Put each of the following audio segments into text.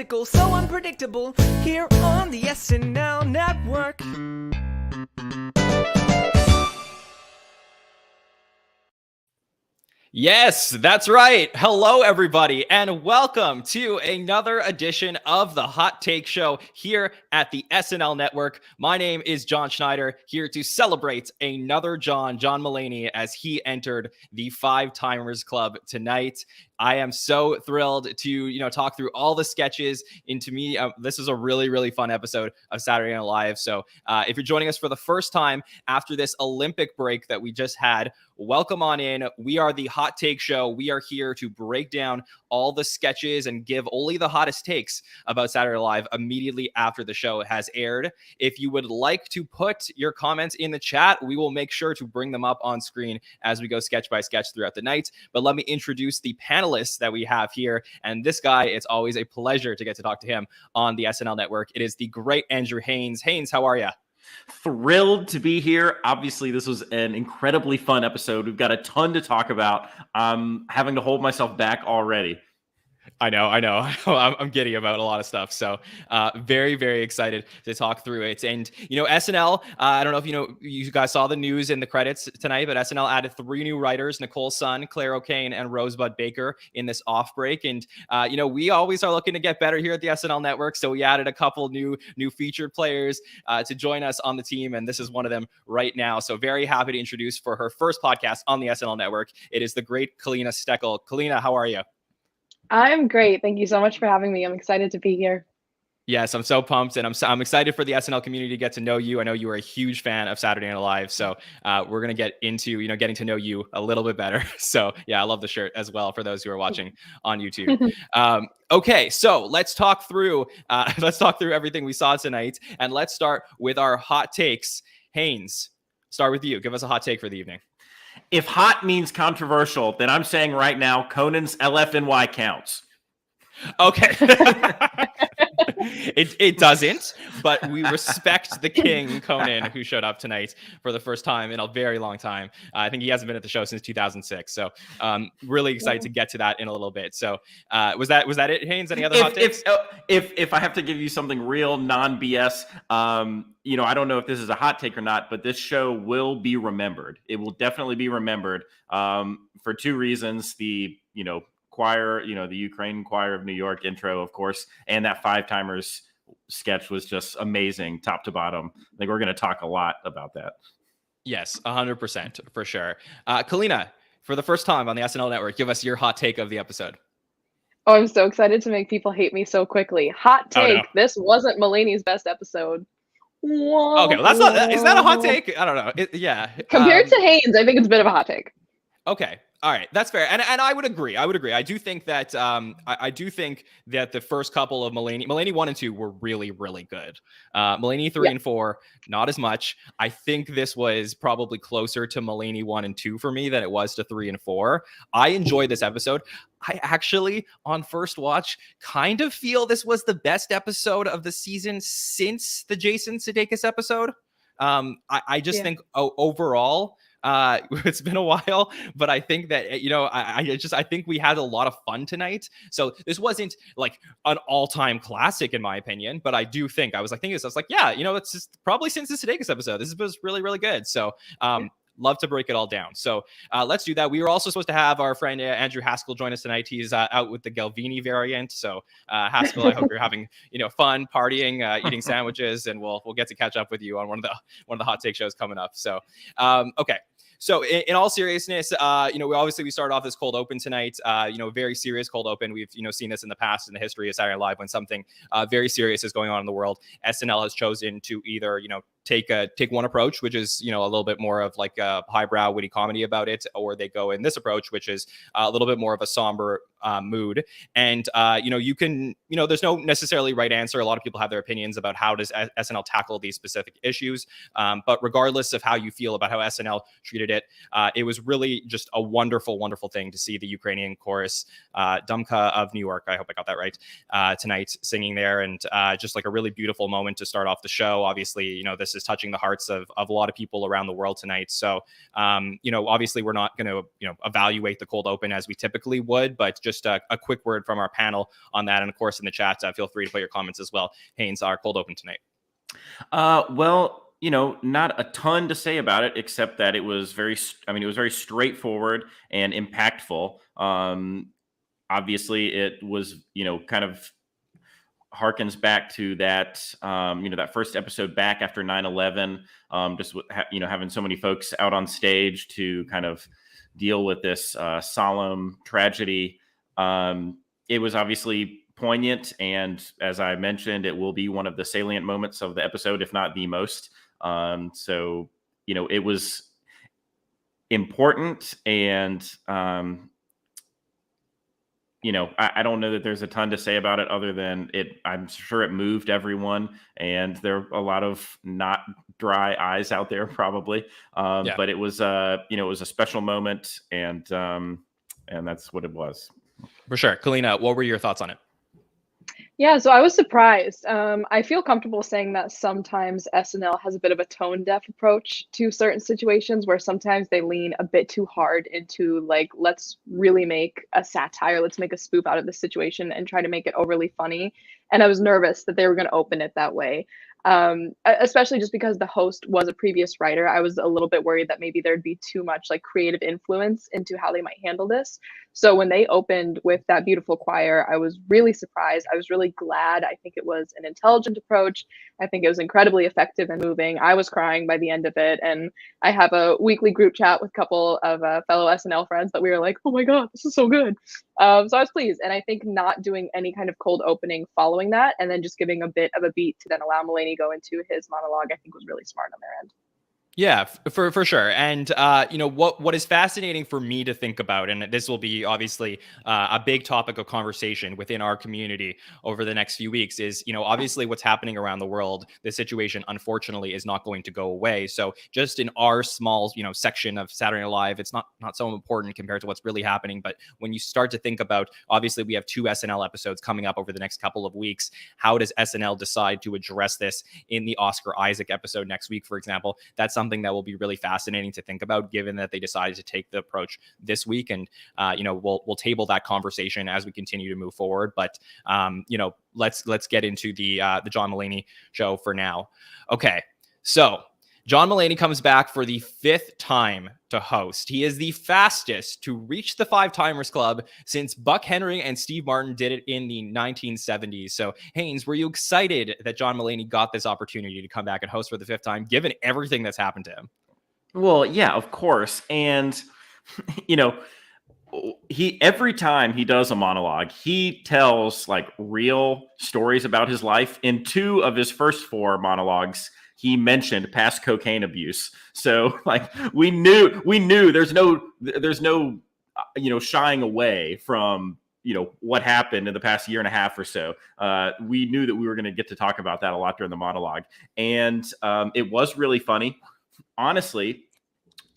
fantastical, so unpredictable, here on the SNL Network. Yes, that's right. Hello, everybody, and welcome to another edition of the Hot Take Show here at the SNL Network. My name is Jon Schneider, here to celebrate another John Mulaney, as he entered the Five Timers Club tonight. I am so thrilled to, talk through all the sketches. And to me, this is a really, really fun episode of Saturday Night Live. So if you're joining us for the first time after this Olympic break that we just had, welcome on in. We are the Hot Take Show. We are here to break down all the sketches and give only the hottest takes about Saturday Night Live immediately after the show has aired. If you would like to put your comments in the chat, we will make sure to bring them up on screen as we go sketch by sketch throughout the night. But let me introduce the panelists that we have here. And this guy, it's always a pleasure to get to talk to him on the SNL Network. It is the great Andrew Haynes. Haynes, how are you? Thrilled to be here. Obviously, this was an incredibly fun episode. We've got a ton to talk about. I'm having to hold myself back already. I know. I'm giddy about a lot of stuff. So very, very excited to talk through it. And, SNL, I don't know if you guys saw the news in the credits tonight, but SNL added 3 new writers, Nicole Sun, Claire O'Kane, and Rosebud Baker in this off break. And, we always are looking to get better here at the SNL Network. So we added a couple new featured players to join us on the team. And this is one of them right now. So very happy to introduce for her first podcast on the SNL Network. It is the great Kaleena Steakle. Kaleena, how are you? I'm great. Thank you so much for having me. I'm excited to be here. Yes, I'm so pumped, and I'm excited for the SNL community to get to know you. I know you are a huge fan of Saturday Night Live, so we're gonna get into getting to know you a little bit better. So yeah, I love the shirt as well for those who are watching on YouTube. Okay, so let's talk through everything we saw tonight, and let's start with our hot takes. Haynes, start with you. Give us a hot take for the evening. If hot means controversial, then I'm saying right now, Conan's LFNY counts. Okay. It doesn't, but we respect the king, Conan, who showed up tonight for the first time in a very long time. I think he hasn't been at the show since 2006. So really excited to get to that in a little bit. So was that it, Haynes? Any other hot takes? If I have to give you something real non-BS, I don't know if this is a hot take or not, but this show will be remembered. It will definitely be remembered for 2 reasons. The, choir, the Ukraine Choir of New York intro, of course, and that Five Timers sketch was just amazing, top to bottom. I think we're going to talk a lot about that. Yes, 100% for sure. Kaleena, for the first time on the SNL Network, give us your hot take of the episode. Oh, I'm so excited to make people hate me so quickly. Hot take. Oh, no. This wasn't Mulaney's best episode. Okay, well, that's not. Is that a hot take? I don't know. Yeah. Compared to Haynes, I think it's a bit of a hot take. Okay. All right, that's fair, and I would agree. I do think that I do think that the first couple of Mulaney 1 and 2 were really, really good. Mulaney 3 and 4, not as much. I think this was probably closer to Mulaney 1 and 2 for me than it was to 3 and 4. I enjoyed this episode. I actually, on first watch, kind of feel this was the best episode of the season since the Jason Sudeikis episode. I just think overall. It's been a while, but I think that, I think we had a lot of fun tonight. So this wasn't like an all-time classic in my opinion, but I do think I was like, yeah, it's just probably since the Sudeikis episode, this was really, really good. So, love to break it all down. So let's do that. We were also supposed to have our friend Andrew Haskell join us tonight. He's out with the Galvini variant. So Haskell, I hope you're having fun partying, eating sandwiches, and we'll get to catch up with you on one of the hot take shows coming up. So okay. So in all seriousness, we started off this cold open tonight, very serious cold open. We've, seen this in the past in the history of Saturday Night Live when something very serious is going on in the world. SNL has chosen to either, take one approach, which is, a little bit more of like a highbrow, witty comedy about it, or they go in this approach, which is a little bit more of a somber mood. And, you can, there's no necessarily right answer. A lot of people have their opinions about how does SNL tackle these specific issues. But regardless of how you feel about how SNL treated it, it was really just a wonderful, wonderful thing to see the Ukrainian chorus, Dumka of New York, I hope I got that right, tonight singing there. And just like a really beautiful moment to start off the show. Obviously, this just is touching the hearts of a lot of people around the world tonight. So, obviously we're not going to, evaluate the cold open as we typically would, but just a quick word from our panel on that. And of course, in the chat, feel free to put your comments as well. Haynes, our cold open tonight. Well, not a ton to say about it, except that it was very straightforward and impactful. Obviously it was, kind of harkens back to that, that first episode back after 9/11, just, having so many folks out on stage to kind of deal with this solemn tragedy. It was obviously poignant, and as I mentioned, it will be one of the salient moments of the episode, if not the most. So, it was important, and I don't know that there's a ton to say about it other than I'm sure it moved everyone, and there are a lot of not dry eyes out there probably. But it was, it was a special moment, and that's what it was. For sure. Kaleena, what were your thoughts on it? Yeah, so I was surprised. I feel comfortable saying that sometimes SNL has a bit of a tone deaf approach to certain situations where sometimes they lean a bit too hard into like, let's really make a satire, let's make a spoof out of the situation and try to make it overly funny. And I was nervous that they were going to open it that way. Especially just because the host was a previous writer. I was a little bit worried that maybe there'd be too much like creative influence into how they might handle this. So when they opened with that beautiful choir, I was really surprised. I was really glad. I think it was an intelligent approach. I think it was incredibly effective and moving. I was crying by the end of it. And I have a weekly group chat with a couple of fellow SNL friends that we were like, oh my God, this is so good. So I was pleased. And I think not doing any kind of cold opening following that, and then just giving a bit of a beat to then allow Mulaney go into his monologue, I think was really smart on their end. Yeah, for sure. And, what is fascinating for me to think about, and this will be obviously a big topic of conversation within our community over the next few weeks is, obviously what's happening around the world, this situation, unfortunately, is not going to go away. So just in our small, section of Saturday Night Live, it's not so important compared to what's really happening. But when you start to think about, obviously we have 2 SNL episodes coming up over the next couple of weeks. How does SNL decide to address this in the Oscar Isaac episode next week, for example? That's something that will be really fascinating to think about, given that they decided to take the approach this week. And, we'll table that conversation as we continue to move forward. But, let's get into the John Mulaney show for now. Okay. So John Mulaney comes back for the 5th time to host. He is the fastest to reach the 5-timers club since Buck Henry and Steve Martin did it in the 1970s. So, Haynes, were you excited that John Mulaney got this opportunity to come back and host for the 5th time, given everything that's happened to him? Well, yeah, of course. And, every time he does a monologue, he tells like real stories about his life. In 2 of his first 4 monologues, he mentioned past cocaine abuse. So like we knew there's no shying away from, what happened in the past year and a half or so. We knew that we were going to get to talk about that a lot during the monologue. And it was really funny. Honestly,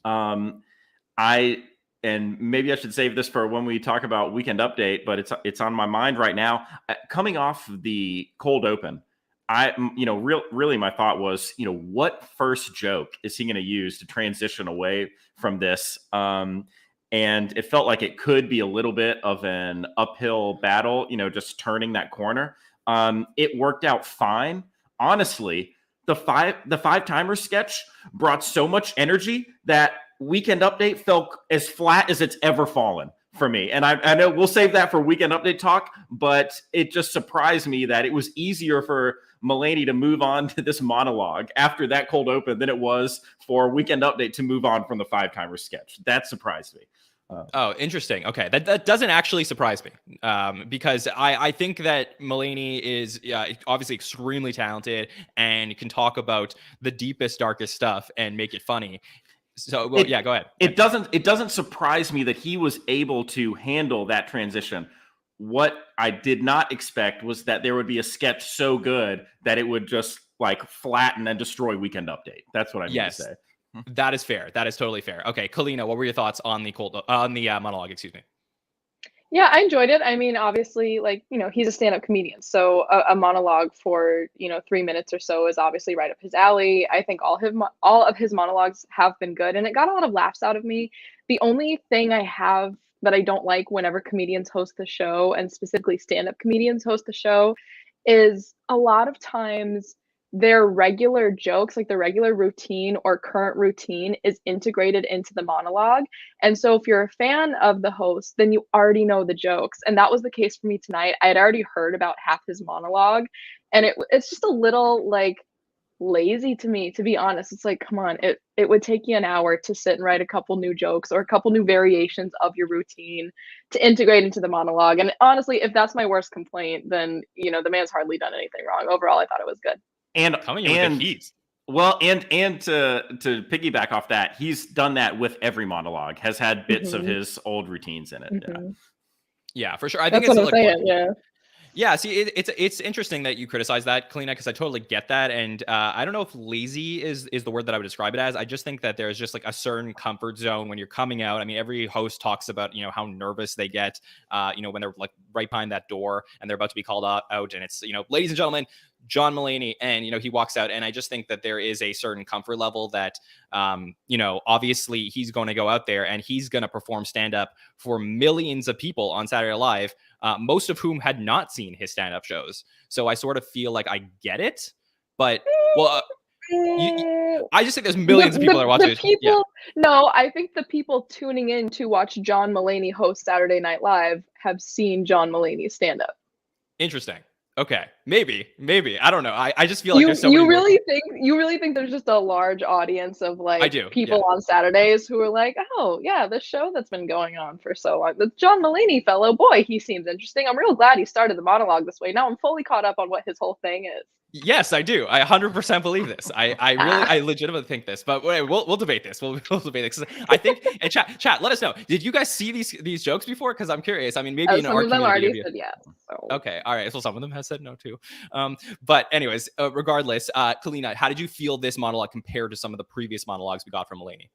and maybe I should save this for when we talk about Weekend Update, but it's on my mind right now. Coming off the cold open, really my thought was, what first joke is he going to use to transition away from this? And it felt like it could be a little bit of an uphill battle, just turning that corner. It worked out fine. Honestly, the 5-timers sketch brought so much energy that Weekend Update felt as flat as it's ever fallen for me. And I know we'll save that for Weekend Update talk, but it just surprised me that it was easier for Mulaney to move on to this monologue after that cold open than it was for Weekend Update to move on from the 5-timers sketch. That surprised me. Oh, interesting. Okay. That doesn't actually surprise me, because I think that Mulaney is obviously extremely talented and can talk about the deepest, darkest stuff and make it funny. So, go ahead. It doesn't surprise me that he was able to handle that transition. What I did not expect was that there would be a sketch so good that it would just like flatten and destroy Weekend Update. That's what I mean to say. That is fair. That is totally fair. Okay, Kaleena, what were your thoughts on the monologue? Excuse me. Yeah, I enjoyed it. I mean, obviously, like, he's a stand-up comedian, so a monologue for, 3 minutes or so is obviously right up his alley. I think all of his monologues have been good, and it got a lot of laughs out of me. The only thing I have that I don't like whenever comedians host the show, and specifically stand-up comedians host the show, is a lot of times their regular jokes, like the regular routine or current routine, is integrated into the monologue. And so if you're a fan of the host, then you already know the jokes. And that was the case for me tonight. I had already heard about half his monologue, and it's just a little like lazy to me, to be honest. It's like, come on, it would take you an hour to sit and write a couple new jokes or a couple new variations of your routine to integrate into the monologue. And honestly, if that's my worst complaint, then the man's hardly done anything wrong. Overall, I thought it was good. And coming in with the heat. Well, and to piggyback off that, he's done that with every monologue. Has had bits of his old routines in it. Yeah, for sure. I think That's it's what I'm saying. Yeah. Yeah, see, it's interesting that you criticize that, Kaleena, because I totally get that, and I don't know if lazy is the word that I would describe it as. I just think that there's just like a certain comfort zone when you're coming out. I mean, every host talks about how nervous they get, when they're like right behind that door and they're about to be called out, and it's ladies and gentlemen, John Mulaney, and he walks out, and I just think that there is a certain comfort level that obviously he's going to go out there and he's going to perform stand-up for millions of people on Saturday Night Live, most of whom had not seen his stand-up shows. So I sort of feel like I get it, but I just think there's millions of people that are watching it. No, I think the people tuning in to watch John Mulaney host Saturday Night Live have seen John Mulaney stand up. Interesting. Okay, maybe I don't know. I just feel like there's so you many really think there's just a large audience of like people on Saturdays who are like, oh yeah, this show that's been going on for so long, the John Mulaney fellow, boy, he seems interesting. I'm real glad he started the monologue this way. Now I'm fully caught up on what his whole thing is. Yes, I do. I 100% believe this. I legitimately think this, but we'll debate this. We'll debate this. I think, and chat, let us know. Did you guys see these jokes before? Because I'm curious. I mean, maybe in some our of them community, already said yes. So. Okay, all right. So some of them have said no too. But anyways, regardless, Kaleena, how did you feel this monologue compared to some of the previous monologues we got from Mulaney?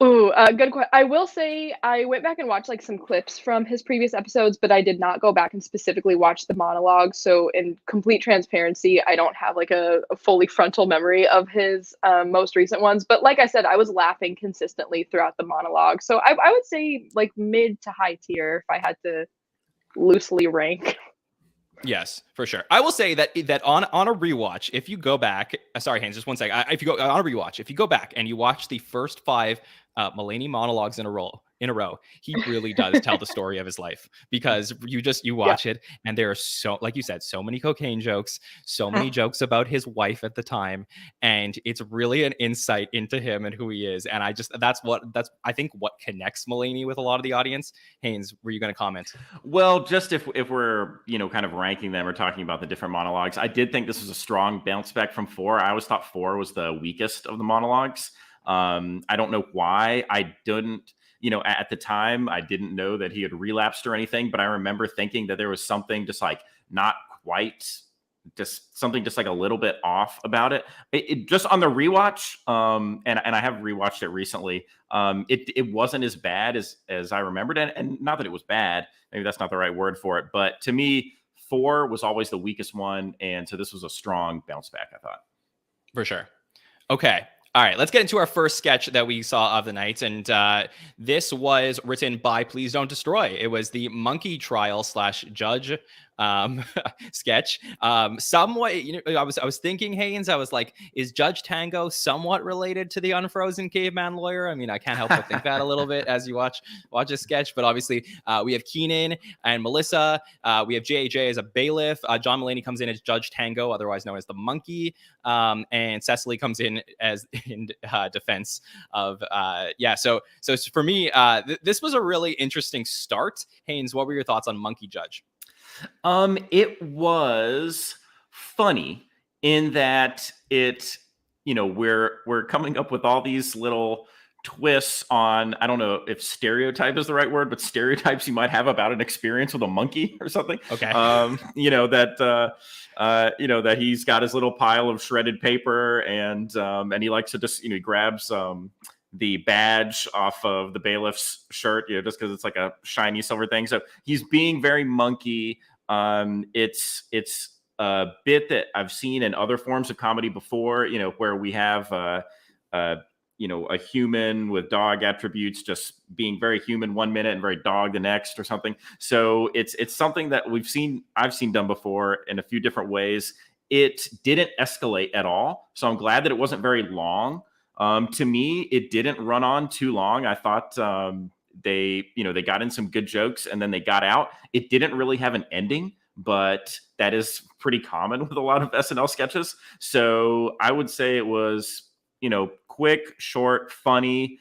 Ooh, good question. I will say I went back and watched like some clips from his previous episodes, but I did not go back and specifically watch the monologue. So in complete transparency, I don't have like a fully frontal memory of his most recent ones. But like I said, I was laughing consistently throughout the monologue. So I would say like mid to high tier if I had to loosely rank. Yes, for sure. I will say that on a rewatch, if you go back, sorry, Haynes, just one second. If you go on a rewatch, if you go back and you watch the first 5 Mulaney monologues in a row, he really does tell the story of his life, because you watch it and there are so, like you said, so many cocaine jokes, so many jokes about his wife at the time, and it's really an insight into him and who he is. And that's I think what connects Mulaney with a lot of the audience. Haynes, were you going to comment? Well, just if we're kind of ranking them or talking about the different monologues, I did think this was a strong bounce back from 4. I always thought 4 was the weakest of the monologues. I don't know why. I didn't, at the time, I didn't know that he had relapsed or anything, but I remember thinking that there was something just like not quite, just something just like a little bit off about it. It just on the rewatch, and I have rewatched it recently. It wasn't as bad as I remembered, and not that it was bad. Maybe that's not the right word for it, but to me, 4 was always the weakest one, and so this was a strong bounce back, I thought. For sure. Okay. All right, let's get into our first sketch that we saw of the night. And this was written by Please Don't Destroy. It was the monkey trial / judge sketch. Somewhat, I was thinking, Haynes, I was like, is Judge Tango somewhat related to the unfrozen caveman lawyer? I mean, I can't help but think that a little bit as you watch a sketch. But obviously, we have Keenan and Melissa. We have JJ as a bailiff. John Mulaney comes in as Judge Tango, otherwise known as the monkey. And Cecily comes in as in defense of So for me, this was a really interesting start. Haynes, what were your thoughts on Monkey Judge? It was funny in that we're coming up with all these little twists on, I don't know if stereotype is the right word, but stereotypes you might have about an experience with a monkey or something. Okay. That he's got his little pile of shredded paper and he likes to just, he grabs the badge off of the bailiff's shirt, just because it's like a shiny silver thing. So he's being very monkey. It's a bit that I've seen in other forms of comedy before, where we have a human with dog attributes just being very human 1 minute and very dog the next or something. So it's something that I've seen done before in a few different ways. It didn't escalate at all. So I'm glad that it wasn't very long. To me, it didn't run on too long. I thought they got in some good jokes and then they got out. It didn't really have an ending, but that is pretty common with a lot of SNL sketches. So I would say it was, quick, short, funny,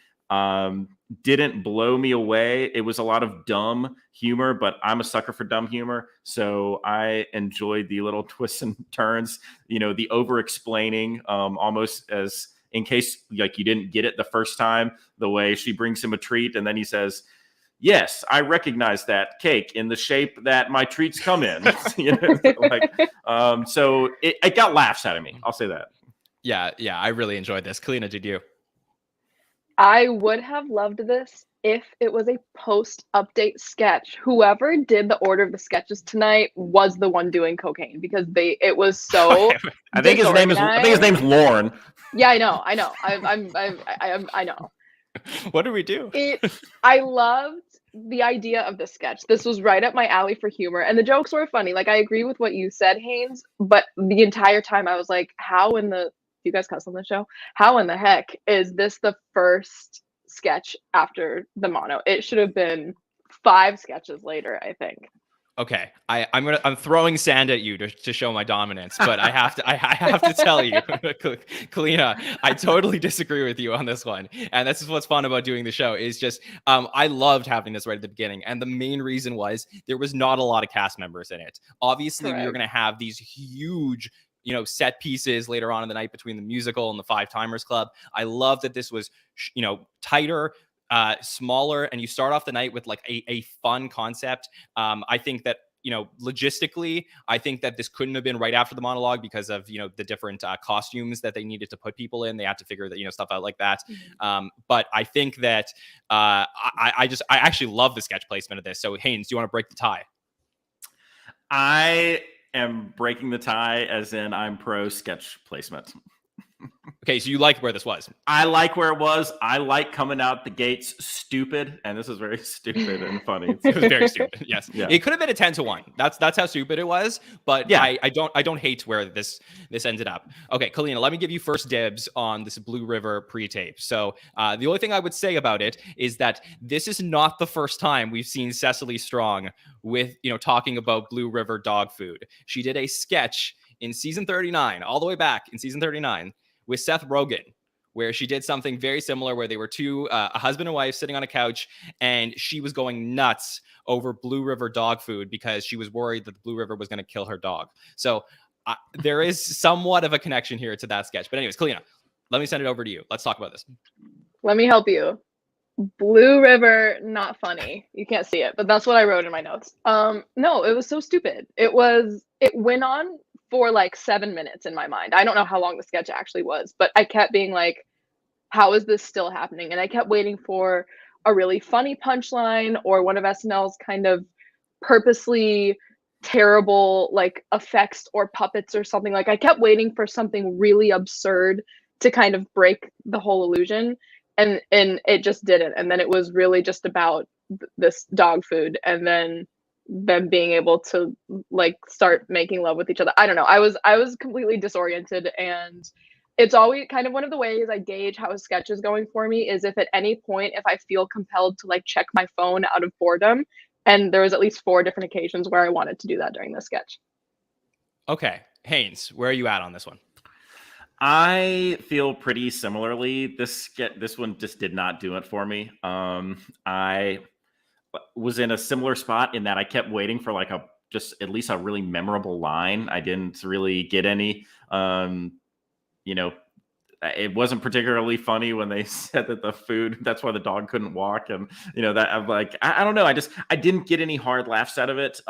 didn't blow me away. It was a lot of dumb humor, but I'm a sucker for dumb humor. So I enjoyed the little twists and turns, the over-explaining, almost as in case like you didn't get it the first time, the way she brings him a treat and then he says, yes, I recognize that cake in the shape that my treats come in. So it got laughs out of me. I'll say that. Yeah, I really enjoyed this. Kaleena, did you? I would have loved this if it was a post-update sketch. Whoever did the order of the sketches tonight was the one doing cocaine because it was so. I think his name's Lauren. Yeah, I know. I know. What do we do? I loved the idea of the sketch. This was right up my alley for humor, and the jokes were funny. Like I agree with what you said, Haynes, but the entire time I was like, how in the you guys cuss on the show? How in the heck is this the first sketch after the mono? It should have been 5 sketches later, I think. Okay, I'm throwing sand at you to show my dominance, but I have to tell you, Kaleena, I totally disagree with you on this one. And this is what's fun about doing the show is just I loved having this right at the beginning, and the main reason was there was not a lot of cast members in it. Obviously, we were going to have these huge set pieces later on in the night between the musical and the 5 Timers Club. I love that this was tighter, smaller, and you start off the night with like a fun concept. I think that logistically, I think that this couldn't have been right after the monologue because of the different costumes that they needed to put people in. They had to figure that stuff out like that. But I think that I actually love the sketch placement of this. So Haynes, do you want to break the tie? I am breaking the tie, as in I'm pro sketch placement. Okay, so you like where this was. I like where it was. I like coming out the gates stupid, and this is very stupid and funny. It was very stupid. Yes, yeah. It could have been a 10-1. That's how stupid it was. But yeah, I don't hate where this ended up. Okay, Kaleena, let me give you first dibs on this Blue River pre-tape. So the only thing I would say about it is that this is not the first time we've seen Cecily Strong with talking about Blue River dog food. She did a sketch in season 39, all the way back in season 39. With Seth Rogen, where she did something very similar, where they were a husband and wife sitting on a couch, and she was going nuts over Blue River dog food because she was worried that the Blue River was going to kill her dog. So there is somewhat of a connection here to that sketch. But anyways, Kaleena, let me send it over to you. Let's talk about this. Let me help you. Blue River, not funny. You can't see it, but that's what I wrote in my notes. No, it was so stupid. It went on for like 7 minutes in my mind. I don't know how long the sketch actually was, but I kept being like, how is this still happening? And I kept waiting for a really funny punchline or one of SNL's kind of purposely terrible like effects or puppets or something. Like I kept waiting for something really absurd to kind of break the whole illusion. And it just didn't. And then it was really just about this dog food and then them being able to like start making love with each other. I don't know. I was completely disoriented, and it's always kind of one of the ways I gauge how a sketch is going for me is if at any point, if I feel compelled to like check my phone out of boredom, and there was at least 4 different occasions where I wanted to do that during the sketch. Okay. Haynes, where are you at on this one? I feel pretty similarly. This one just did not do it for me. I was in a similar spot in that I kept waiting for like just at least a really memorable line. I didn't really get any. It wasn't particularly funny when they said that the food, that's why the dog couldn't walk. And, that I'm like, I don't know. I didn't get any hard laughs out of it.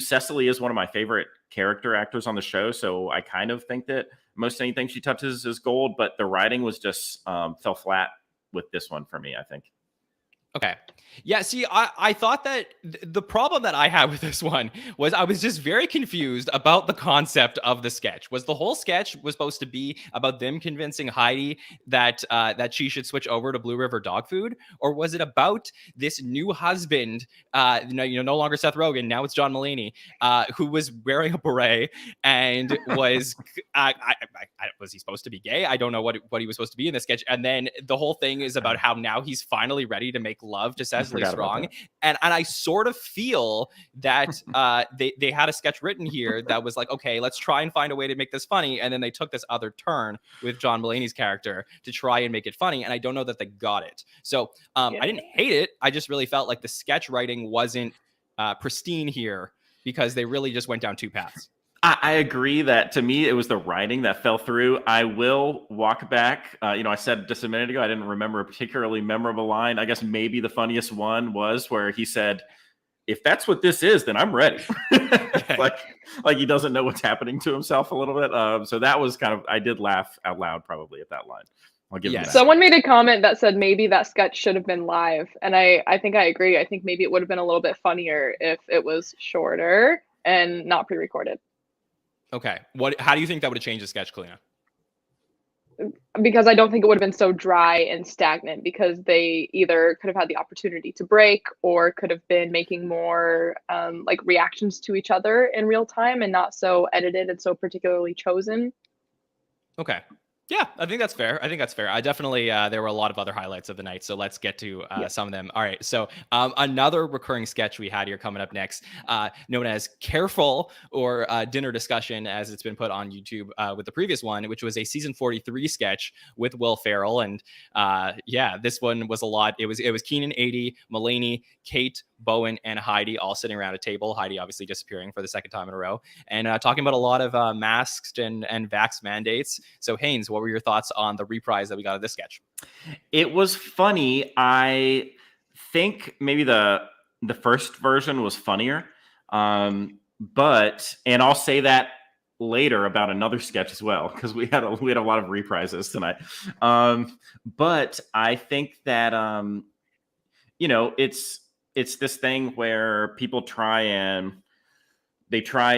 Cecily is one of my favorite character actors on the show. So I kind of think that most anything she touches is gold, but the writing was just fell flat with this one for me, I think. Okay. Yeah, see, I thought that the problem that I had with this one was I was just very confused about the concept of the sketch. Was the whole sketch was supposed to be about them convincing Heidi that that she should switch over to Blue River dog food? Or was it about this new husband, no longer Seth Rogen, now it's John Mulaney, who was wearing a beret and was, was he supposed to be gay? I don't know what he was supposed to be in the sketch. And then the whole thing is about how now he's finally ready to make love to Cecily Strong, and I sort of feel that they had a sketch written here that was like, okay, let's try and find a way to make this funny, and then they took this other turn with John Mulaney's character to try and make it funny, and I don't know that they got it. So I didn't hate it. I just really felt like the sketch writing wasn't pristine here because they really just went down two paths. I agree that to me, it was the writing that fell through. I will walk back. I said just a minute ago, I didn't remember a particularly memorable line. I guess maybe the funniest one was where he said, if that's what this is, then I'm ready. like he doesn't know what's happening to himself a little bit. So that was kind of, I did laugh out loud probably at that line. I'll give him that. Someone made a comment that said maybe that sketch should have been live. And I think I agree. I think maybe it would have been a little bit funnier if it was shorter and not pre-recorded. Okay. How do you think that would have changed the sketch, Kaleena? Because I don't think it would have been so dry and stagnant, because they either could have had the opportunity to break or could have been making more like reactions to each other in real time and not so edited and so particularly chosen. Okay. Yeah, I think that's fair. I definitely, there were a lot of other highlights of the night, so let's get to some of them. All right, so another recurring sketch we had here coming up next, known as Careful, or Dinner Discussion, as it's been put on YouTube with the previous one, which was a season 43 sketch with Will Ferrell. And this one was a lot. It was Keenan, 80, Mulaney, Kate, Bowen, and Heidi all sitting around a table. Heidi obviously disappearing for the second time in a row, and talking about a lot of masks and vax mandates. So Haynes, what were your thoughts on the reprise that we got of this sketch? It was funny. I think maybe the first version was funnier, but I'll say that later about another sketch as well, because we had a lot of reprises tonight. But I think that it's this thing where people try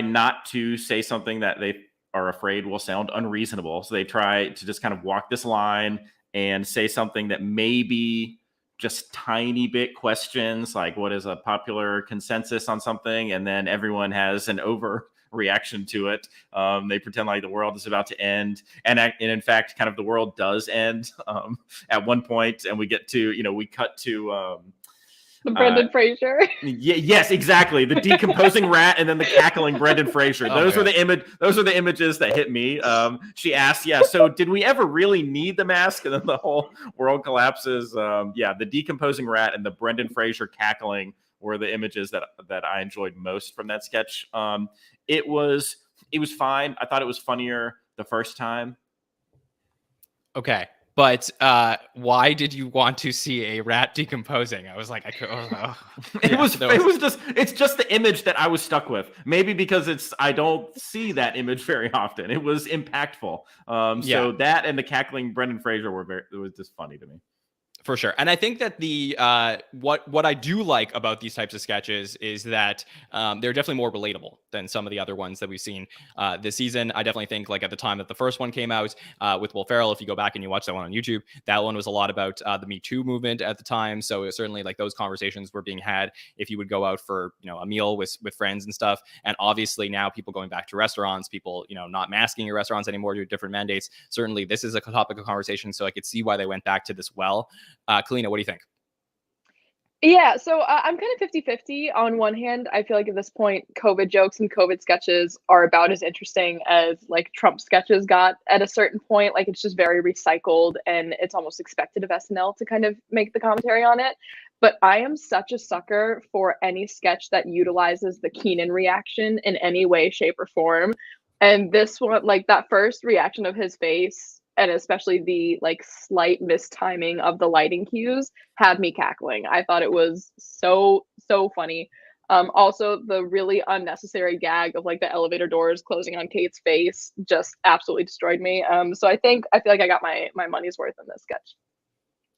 not to say something that they are afraid will sound unreasonable. So they try to just kind of walk this line and say something that maybe just tiny bit questions, like what is a popular consensus on something, and then everyone has an overreaction to it. They pretend like the world is about to end, and in fact, kind of the world does end at one point, and we cut to the Brendan Fraser. Yes, exactly. The decomposing rat and then the cackling Brendan Fraser. Those were the images that hit me. She asked, so did we ever really need the mask? And then the whole world collapses. The decomposing rat and the Brendan Fraser cackling were the images that I enjoyed most from that sketch. It was fine. I thought it was funnier the first time. Okay. But why did you want to see a rat decomposing? I was like, it's just the image that I was stuck with. Maybe because I don't see that image very often. It was impactful. So that and the cackling Brendan Fraser it was just funny to me. For sure. And I think that the what I do like about these types of sketches is that they're definitely more relatable than some of the other ones that we've seen this season. I definitely think, like, at the time that the first one came out with Will Ferrell, if you go back and you watch that one on YouTube, that one was a lot about the Me Too movement at the time. So certainly, like, those conversations were being had if you would go out for a meal with friends and stuff. And obviously now people going back to restaurants, people not masking in restaurants anymore due to different mandates. Certainly this is a topic of conversation, so I could see why they went back to this well. Kaleena, what do you think? Yeah, so I'm kind of 50-50. On one hand, I feel like at this point, COVID jokes and COVID sketches are about as interesting as like Trump sketches got at a certain point. Like, it's just very recycled, and it's almost expected of SNL to kind of make the commentary on it. But I am such a sucker for any sketch that utilizes the Keenan reaction in any way, shape, or form. And this one, like that first reaction of his face, and especially the like slight mistiming of the lighting cues, had me cackling. I thought it was so funny. Also, the really unnecessary gag of like the elevator doors closing on Kate's face just absolutely destroyed me. So I feel like I got my money's worth in this sketch.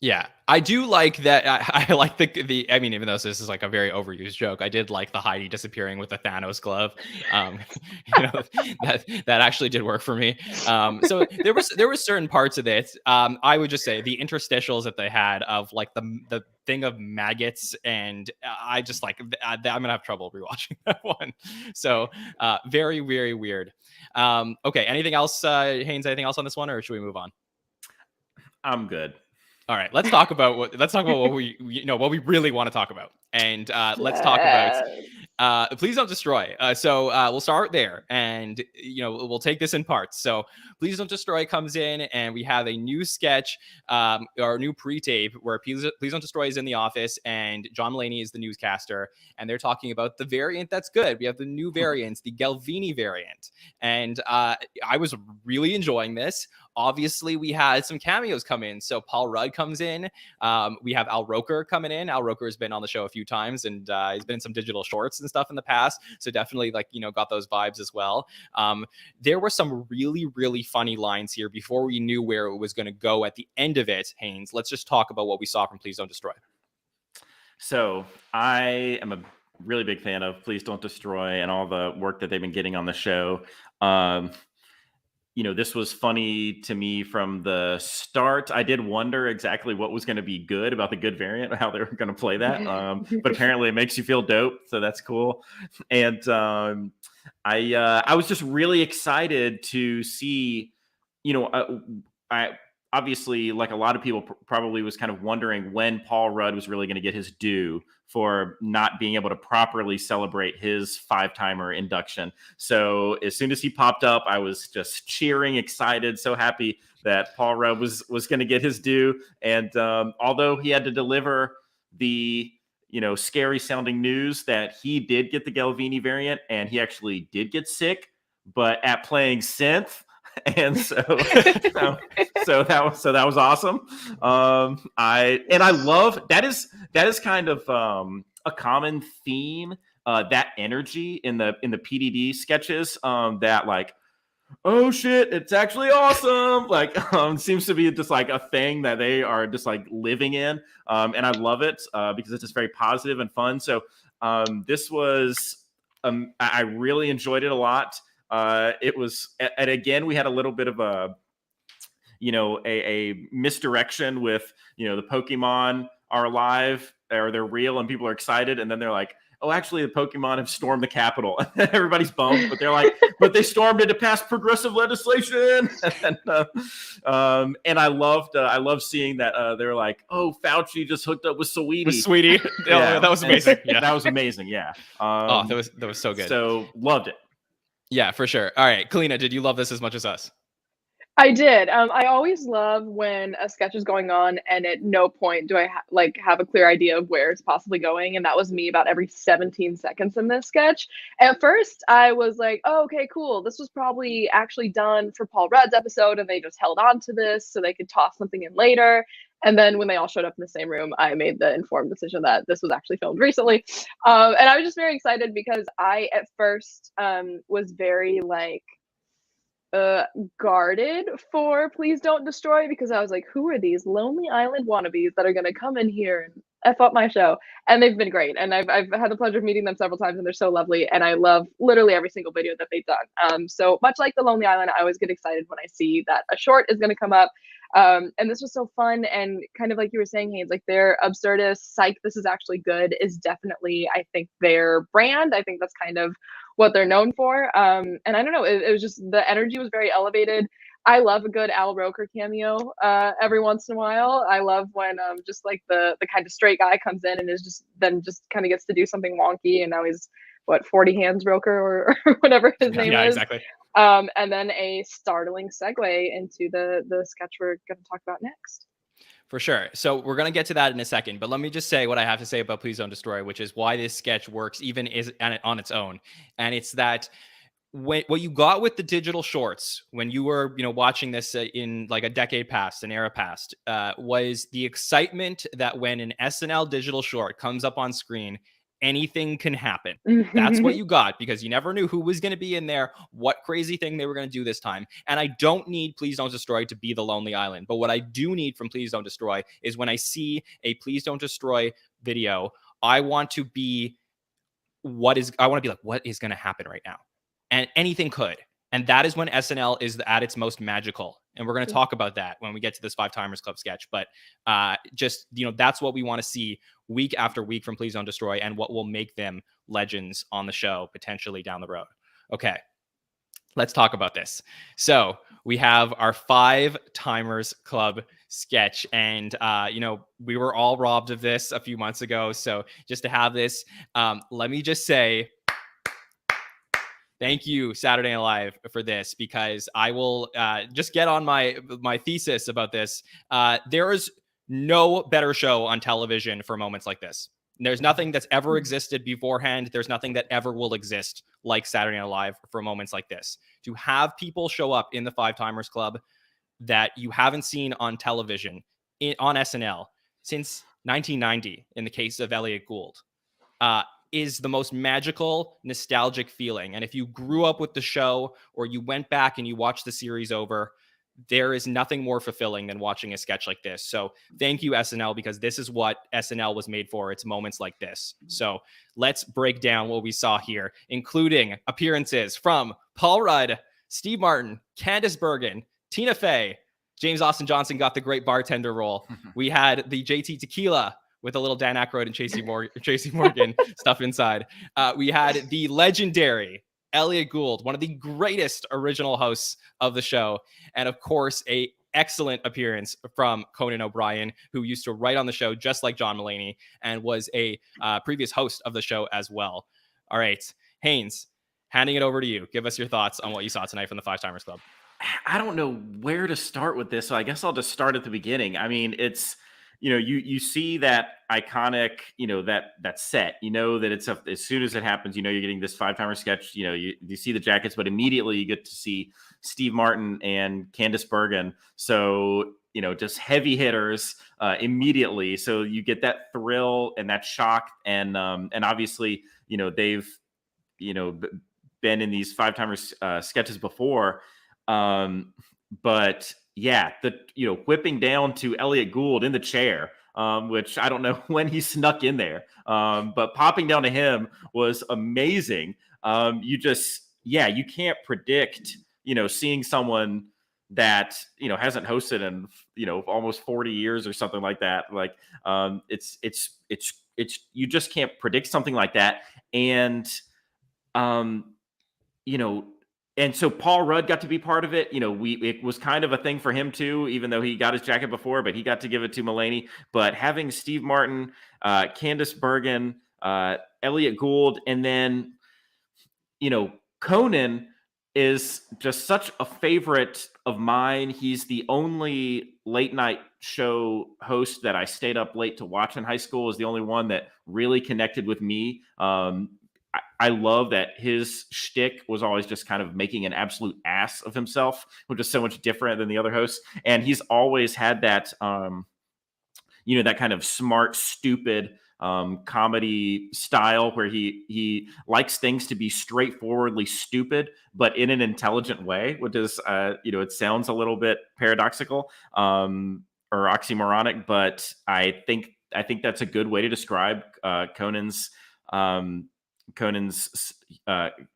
Yeah, I do like that. I like the. I mean, even though this is like a very overused joke, I did like the Heidi disappearing with the Thanos glove. You know, that actually did work for me. So there was certain parts of it. I would just say the interstitials that they had of like the thing of maggots, and I just like I'm gonna have trouble rewatching that one. So very very weird. Okay, anything else, Haynes? Anything else on this one, or should we move on? I'm good. All right, let's talk about what we what we really want to talk about, and let's talk about Please Don't Destroy. So we'll start there, and we'll take this in parts. So Please Don't Destroy comes in, and we have a new sketch or a new pre-tape where Please Don't Destroy is in the office, and John Mulaney is the newscaster, and they're talking about the variant that's good. We have the new variants, the Galvini variant, and I was really enjoying this. Obviously, we had some cameos come in. So Paul Rudd comes in. We have Al Roker coming in. Al Roker has been on the show a few times, and he's been in some digital shorts and stuff in the past. So definitely got those vibes as well. There were some really, really funny lines here before we knew where it was going to go at the end of it. Haynes, let's just talk about what we saw from Please Don't Destroy. So I am a really big fan of Please Don't Destroy and all the work that they've been getting on the show. This was funny to me from the start. I did wonder exactly what was going to be good about the good variant, how they were going to play that. But apparently it makes you feel dope. So that's cool. And I was just really excited to see, I obviously, like a lot of people probably was kind of wondering when Paul Rudd was really going to get his due for not being able to properly celebrate his 5-timer induction. So as soon as he popped up, I was just cheering, excited, so happy that Paul Rudd was going to get his due. And although he had to deliver the scary sounding news that he did get the Galvini variant and he actually did get sick, but at playing synth. And so that was awesome. I love that is kind of a common theme, that energy in the PDD sketches, that like, oh shit, it's actually awesome. Like, seems to be just like a thing that they are just like living in. And I love it because it's just very positive and fun. So this was, I really enjoyed it a lot. It was, and again, we had a little bit of a misdirection with, the Pokemon are alive or they're real and people are excited. And then they're like, oh, actually the Pokemon have stormed the Capitol. Everybody's bummed, but they're like, but they stormed it to pass progressive legislation. And I loved seeing that they're like, oh, Fauci just hooked up with Sweetie. Yeah, that was amazing. Yeah, that was amazing. Yeah. That was so good. So loved it. Yeah, for sure. All right, Kaleena, did you love this as much as us? I did. I always love when a sketch is going on and at no point do I have a clear idea of where it's possibly going. And that was me about every 17 seconds in this sketch. At first, I was like, oh, okay, cool. This was probably actually done for Paul Rudd's episode and they just held on to this so they could toss something in later. And then when they all showed up in the same room, I made the informed decision that this was actually filmed recently. And I was just very excited because I, at first, was very guarded for Please Don't Destroy, because I was like, who are these Lonely Island wannabes that are going to come in here and F up my show? And they've been great. And I've had the pleasure of meeting them several times and they're so lovely. And I love literally every single video that they've done. So much like the Lonely Island, I always get excited when I see that a short is going to come up. And this was so fun, and kind of like you were saying, Haynes, like their absurdist psych, this is actually good, is definitely, I think, their brand. I think that's kind of what they're known for. And I don't know, it was just, the energy was very elevated. I love a good Al Roker cameo every once in a while. I love when just like the kind of straight guy comes in and is just kind of gets to do something wonky, and now he's 40 Hands Roker or whatever his name is. Yeah, exactly. And then a startling segue into the sketch we're going to talk about next. For sure. So we're going to get to that in a second, but let me just say what I have to say about Please Don't Destroy, which is why this sketch works even on its own. And it's that what you got with the digital shorts when you were, watching this in like a decade past, an era past, was the excitement that when an SNL digital short comes up on screen, anything can happen. That's what you got, because you never knew who was going to be in there, what crazy thing they were going to do this time. And I don't need Please Don't Destroy to be the Lonely Island. But what I do need from Please Don't Destroy is when I see a Please Don't Destroy video, I want to be what is going to happen right now? And anything could. And that is when SNL is at its most magical. And we're going to talk about that when we get to this Five Timers Club sketch. But just, that's what we want to see week after week from Please Don't Destroy, and what will make them legends on the show potentially down the road. Okay, let's talk about this. So we have our Five Timers Club sketch. And, we were all robbed of this a few months ago. So just to have this, let me just say, thank you, Saturday Night Live, for this, because I will just get on my thesis about this. There is no better show on television for moments like this. There's nothing that's ever existed beforehand. There's nothing that ever will exist like Saturday Night Live for moments like this. To have people show up in the Five Timers Club that you haven't seen on television on SNL since 1990, in the case of Elliot Gould, is the most magical, nostalgic feeling. And if you grew up with the show, or you went back and you watched the series over, there is nothing more fulfilling than watching a sketch like this. So thank you, SNL, because this is what SNL was made for. It's moments like this. So let's break down what we saw here, including appearances from Paul Rudd, Steve Martin, Candice Bergen, Tina Fey. James Austin Johnson got the great bartender role. We had the JT Tequila with a little Dan Aykroyd and Tracy Morgan stuff inside. We had the legendary Elliot Gould, one of the greatest original hosts of the show. And of course, a excellent appearance from Conan O'Brien, who used to write on the show just like John Mulaney, and was a previous host of the show as well. All right, Haynes, handing it over to you. Give us your thoughts on what you saw tonight from the Five Timers Club. I don't know where to start with this, so I guess I'll just start at the beginning. I mean, it's, you see that iconic, that set, that it's as soon as it happens, you're getting this Five Timer sketch, you see the jackets, but immediately you get to see Steve Martin and Candice Bergen. So, just heavy hitters immediately. So you get that thrill and that shock. And obviously, they've, been in these Five Timers sketches before. But yeah, whipping down to Elliot Gould in the chair, which I don't know when he snuck in there, but popping down to him was amazing. You can't predict, seeing someone that, hasn't hosted in, almost 40 years or something like that. Like, it's you just can't predict something like that. And, and so Paul Rudd got to be part of it. It was kind of a thing for him too, even though he got his jacket before, but he got to give it to Mulaney. But having Steve Martin, Candice Bergen, Elliot Gould, and then, Conan is just such a favorite of mine. He's the only late night show host that I stayed up late to watch in high school. Is the only one that really connected with me. I love that his shtick was always just kind of making an absolute ass of himself, which is so much different than the other hosts. And he's always had that, that kind of smart, stupid comedy style where he likes things to be straightforwardly stupid, but in an intelligent way, which is, it sounds a little bit paradoxical or oxymoronic, but I think that's a good way to describe Conan's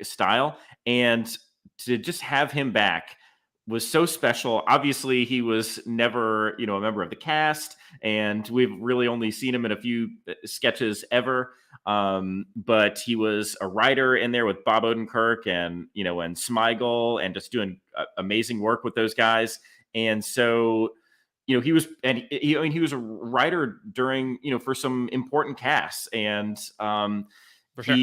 style. And to just have him back was so special. Obviously, he was never, a member of the cast, and we've really only seen him in a few sketches ever. But he was a writer in there with Bob Odenkirk and Smigel, and just doing amazing work with those guys. And so, he was a writer during, for some important casts, and for sure.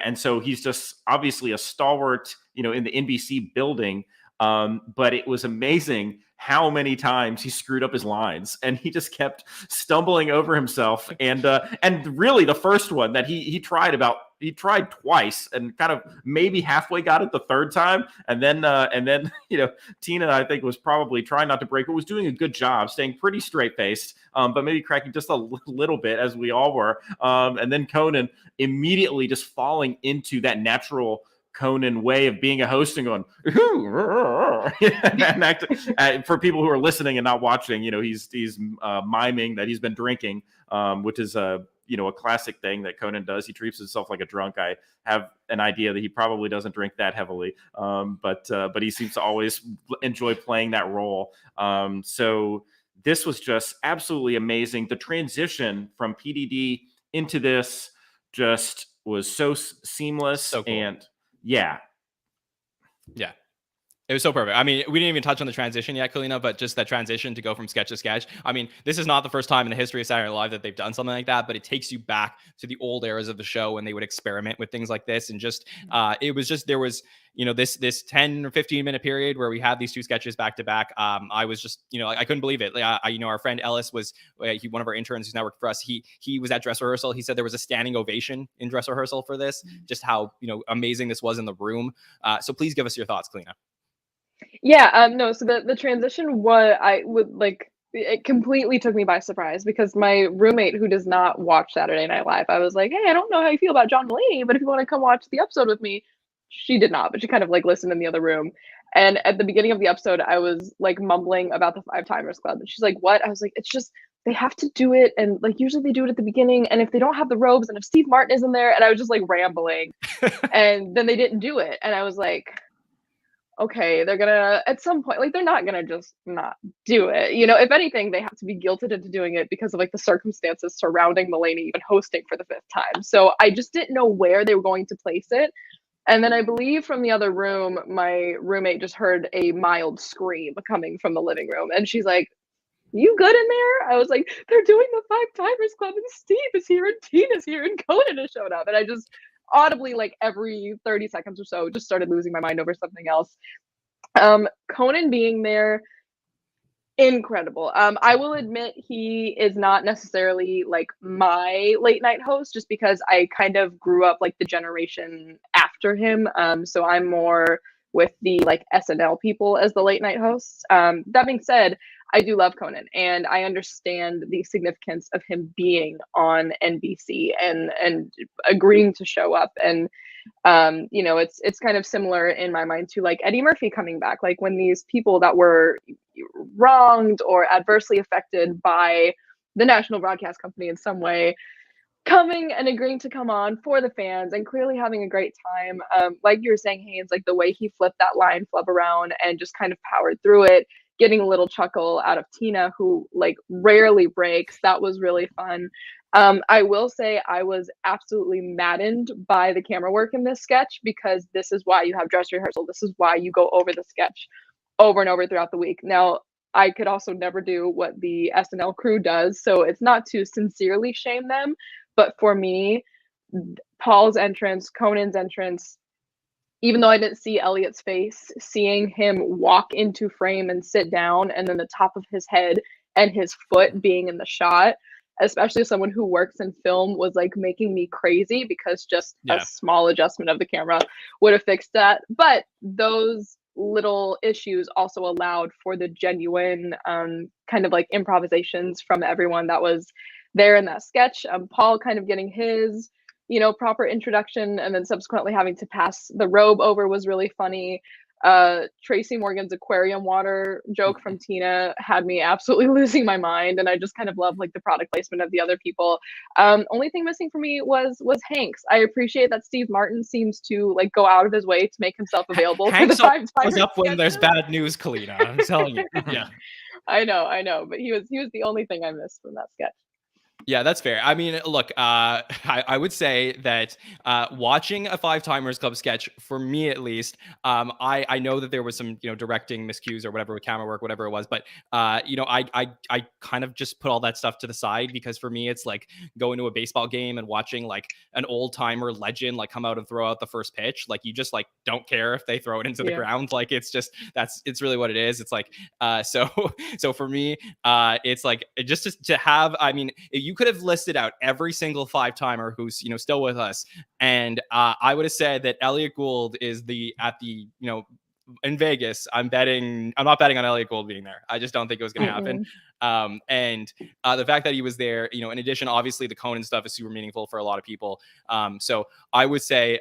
And so he's just obviously a stalwart, in the NBC building. But it was amazing how many times he screwed up his lines, and he just kept stumbling over himself. And really the first one that he tried about He tried twice and kind of maybe halfway got it the third time. And then, Tina, I think, was probably trying not to break, but was doing a good job, staying pretty straight faced, but maybe cracking just a little bit, as we all were. And then Conan immediately just falling into that natural Conan way of being a host and going, and for people who are listening and not watching, he's miming that he's been drinking, which is a classic thing that Conan does. He treats himself like a drunk. I have an idea that he probably doesn't drink that heavily, but he seems to always enjoy playing that role. So this was just absolutely amazing. The transition from PDD into this just was so seamless. So cool. And yeah. It was so perfect. I mean, we didn't even touch on the transition yet, Kaleena, but just that transition to go from sketch to sketch. I mean, this is not the first time in the history of Saturday Night Live that they've done something like that, but it takes you back to the old eras of the show when they would experiment with things like this. And just, it was just, there was, this 10 or 15 minute period where we had these two sketches back to back. I was just, I couldn't believe it. Our friend Ellis was one of our interns who's now worked for us. He was at dress rehearsal. He said there was a standing ovation in dress rehearsal for this, just how, amazing this was in the room. So please give us your thoughts, Kaleena. Yeah, no, so the transition it completely took me by surprise because my roommate who does not watch Saturday Night Live, I was like, hey, I don't know how you feel about John Mulaney, but if you want to come watch the episode with me, she did not, but she kind of listened in the other room. And at the beginning of the episode, I was mumbling about the 5 Timers Club. And she's like, what? I was like, it's just, they have to do it. And usually they do it at the beginning. And if they don't have the robes and if Steve Martin isn't there, and I was just rambling and then they didn't do it. And I was like, okay, they're gonna at some point, they're not gonna just not do it. If anything, they have to be guilted into doing it because of the circumstances surrounding Mulaney even hosting for the 5th time. So I just didn't know where they were going to place it. And then I believe from the other room, my roommate just heard a mild scream coming from the living room. And she's like, you good in there? I was like, they're doing the 5 Timers Club and Steve is here and Tina's here and Conan has showed up. And I just audibly every 30 seconds or so just started losing my mind over something else. Conan being there, incredible. I will admit he is not necessarily my late night host just because I kind of grew up the generation after him. So I'm more with the SNL people as the late night hosts. That being said, I do love Conan and I understand the significance of him being on NBC and agreeing to show up. And it's kind of similar in my mind to Eddie Murphy coming back, when these people that were wronged or adversely affected by the national broadcast company in some way coming and agreeing to come on for the fans and clearly having a great time. Like you were saying, Haynes, the way he flipped that line flub around and just kind of powered through it, getting a little chuckle out of Tina, who rarely breaks. That was really fun. I will say I was absolutely maddened by the camera work in this sketch because this is why you have dress rehearsal. This is why you go over the sketch over and over throughout the week. Now, I could also never do what the SNL crew does, so it's not to sincerely shame them, but for me, Paul's entrance, Conan's entrance, even though I didn't see Elliot's face, seeing him walk into frame and sit down and then the top of his head and his foot being in the shot, especially someone who works in film, was making me crazy because just a small adjustment of the camera would have fixed that. But those little issues also allowed for the genuine kind of improvisations from everyone that was there in that sketch. Paul kind of getting his proper introduction and then subsequently having to pass the robe over was really funny. Tracy Morgan's aquarium water joke from Tina had me absolutely losing my mind, and I just kind of love the product placement of the other people. Only thing missing for me was Hanks. I appreciate that Steve Martin seems to go out of his way to make himself available Hanks for the 5 Timers up when there's bad news, Kaleena. I'm telling you. Yeah. I know, but he was the only thing I missed from that sketch. Yeah, that's fair. I mean, look, I would say that watching a 5 Timers Club sketch, for me at least, I know that there was some, directing miscues or whatever with camera work, whatever it was, but I kind of just put all that stuff to the side because for me, it's going to a baseball game and watching an old timer legend come out and throw out the first pitch. You just don't care if they throw it into the ground. It's really what it is. It's so for me, it's just to have. I mean, it you could have listed out every single 5-timer who's, still with us. And I would have said that Elliot Gould is in Vegas, I'm not betting on Elliot Gould being there. I just don't think it was going to happen. And the fact that he was there, in addition, obviously the Conan stuff is super meaningful for a lot of people. So I would say,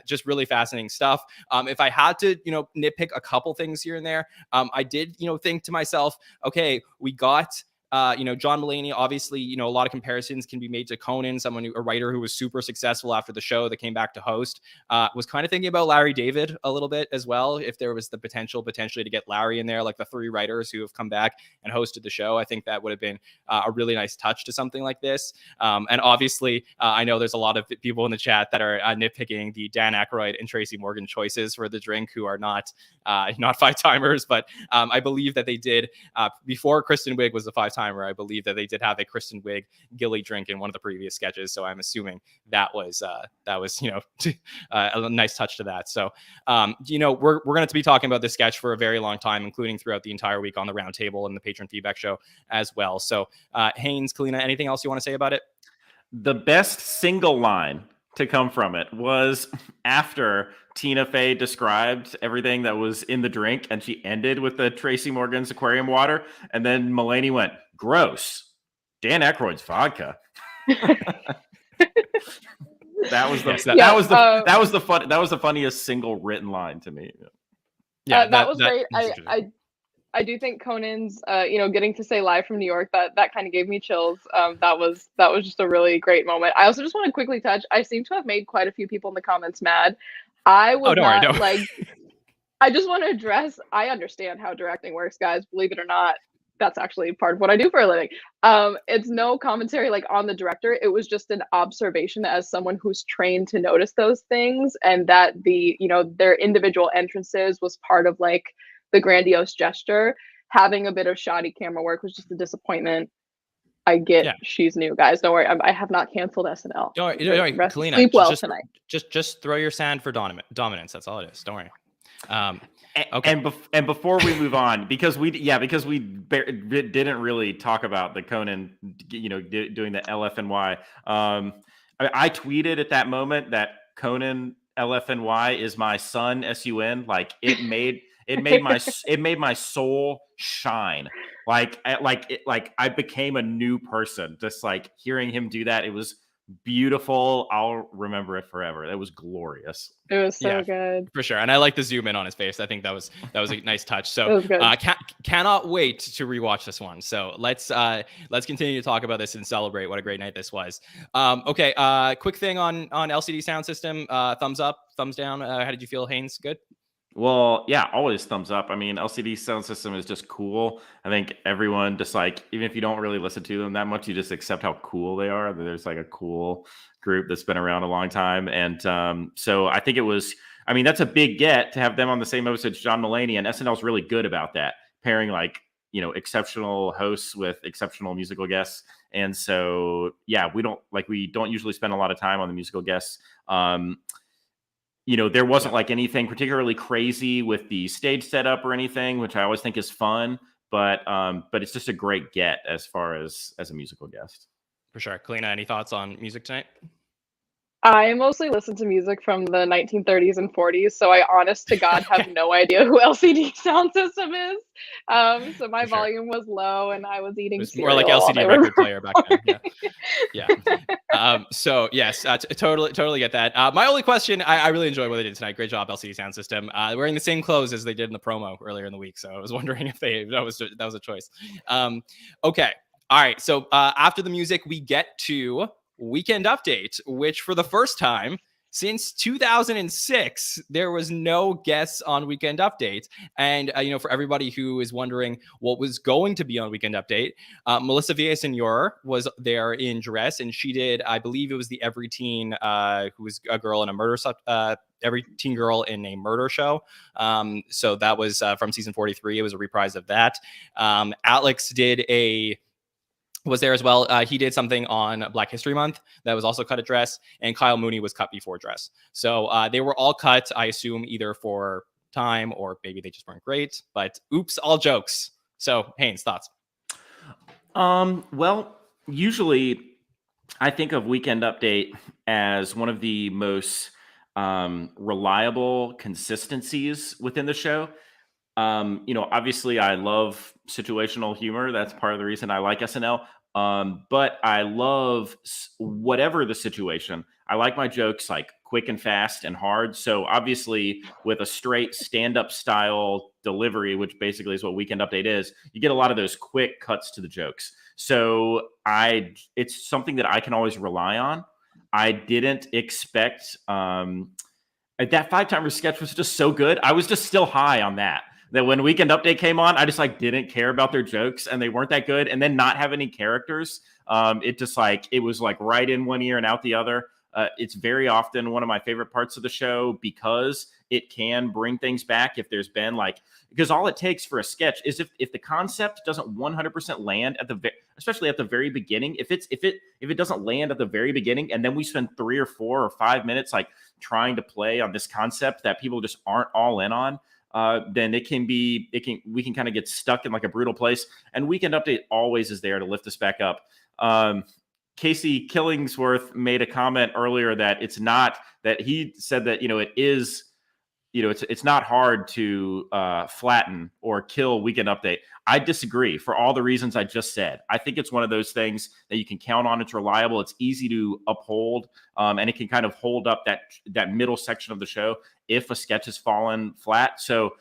just really fascinating stuff. If I had to, nitpick a couple things here and there, I did, think to myself, okay, we got John Mulaney, obviously, a lot of comparisons can be made to Conan, a writer who was super successful after the show that came back to host. Was kind of thinking about Larry David a little bit as well. If there was the potentially to get Larry in there, like the 3 writers who have come back and hosted the show, I think that would have been a really nice touch to something like this. And obviously, I know there's a lot of people in the chat that are nitpicking the Dan Aykroyd and Tracy Morgan choices for the drink, who are not 5-timers, but I believe that they did before Kristen Wiig was a 5-timer. I believe that they did have a Kristen Wiig Gilly drink in one of the previous sketches, so I'm assuming that was a nice touch to that. So we're going to be talking about this sketch for a very long time, including throughout the entire week on the roundtable and the patron feedback show as well. So Haynes, Kaleena, anything else you want to say about it? The best single line to come from it was after Tina Fey described everything that was in the drink, and she ended with the Tracy Morgan's aquarium water, and then Mulaney went, "Gross, Dan Aykroyd's vodka." That was the funniest single written line to me. Yeah, that was great. I do think Conan's, getting to say live from New York, that kind of gave me chills. That was just a really great moment. I also just want to quickly touch. I seem to have made quite a few people in the comments mad. I was I just want to address. I understand how directing works, guys. Believe it or not, that's actually part of what I do for a living. It's no commentary on the director. It was just an observation as someone who's trained to notice those things, and that their individual entrances was part of the grandiose gesture. Having a bit of shoddy camera work was just a disappointment. I get she's new, guys. Don't worry. I have not canceled SNL. Don't worry. Kaleena, sleep well tonight. Just throw your sand for dominance. That's all it is. Don't worry. Okay. And before we move on, because we didn't really talk about the Conan, doing the LFNY. I tweeted at that moment that Conan LFNY is my son SUN. It made my soul shine. I became a new person just hearing him do that. It was beautiful. I'll remember it forever. That was glorious. It was so good, for sure. And I like the zoom in on his face. I think that was a nice touch. So cannot wait to rewatch this one. So let's continue to talk about this and celebrate what a great night this was. Quick thing on LCD Soundsystem. Thumbs up, thumbs down. How did you feel, Haynes? Good. Well, yeah, always thumbs up. I mean, LCD Soundsystem is just cool. I think everyone just even if you don't really listen to them that much, you just accept how cool they are. There's a cool group that's been around a long time. And so I think that's a big get to have them on the same episode as John Mulaney, and SNL's really good about that, pairing exceptional hosts with exceptional musical guests. And so, we don't usually spend a lot of time on the musical guests. There wasn't anything particularly crazy with the stage setup or anything, which I always think is fun, but it's just a great get as far as a musical guest. For sure. Kaleena, any thoughts on music tonight? I mostly listen to music from the 1930s and 40s, so I honest to God have no idea who LCD Soundsystem is. So my volume was low and I was eating cereal. More like LCD record player back then. Yeah. So yes, totally get that. My only question, I really enjoyed what they did tonight. Great job, LCD Soundsystem. Wearing the same clothes as they did in the promo earlier in the week, so I was wondering if that was a choice. Okay. All right. So after the music, we get to Weekend Update, which for the first time since 2006, there was no guests on Weekend Update. And, for everybody who is wondering what was going to be on Weekend Update, Melissa Villaseñor was there in dress, and she did, I believe it was the Every Teen, who was a girl in a murder, Every Teen Girl in a Murder Show. So that was from season 43. It was a reprise of that. Alex was there as well. He did something on Black History Month that was also cut at dress, and Kyle Mooney was cut before dress. So they were all cut, I assume, either for time or maybe they just weren't great. But oops, all jokes. So Haynes, thoughts? Well, Usually I think of Weekend Update as one of the most reliable consistencies within the show. Obviously, I love situational humor. That's part of the reason I like SNL. But I love whatever the situation. I like my jokes like quick and fast and hard. So obviously, with a straight stand-up style delivery, which basically is what Weekend Update is, you get a lot of those quick cuts to the jokes. So it's something that I can always rely on. I didn't expect that Five Timers sketch was just so good. I was just still high on that when Weekend Update came on, I just like didn't care about their jokes and they weren't that good. And then not have any characters, it was like right in one ear and out the other. It's very often one of my favorite parts of the show because it can bring things back if there's been because all it takes for a sketch is if the concept doesn't 100% land especially at the very beginning, if it doesn't land at the very beginning and then we spend 3 or 4 or 5 minutes like trying to play on this concept that people just aren't all in on, then we can kind of get stuck in like a brutal place. And Weekend Update always is there to lift us back up. Casey Killingsworth made a comment earlier that he said that, it is, it's not hard to flatten or kill Weekend Update. I disagree for all the reasons I just said. I think it's one of those things that you can count on. It's reliable. It's easy to uphold, and it can kind of hold up that middle section of the show if a sketch has fallen flat. So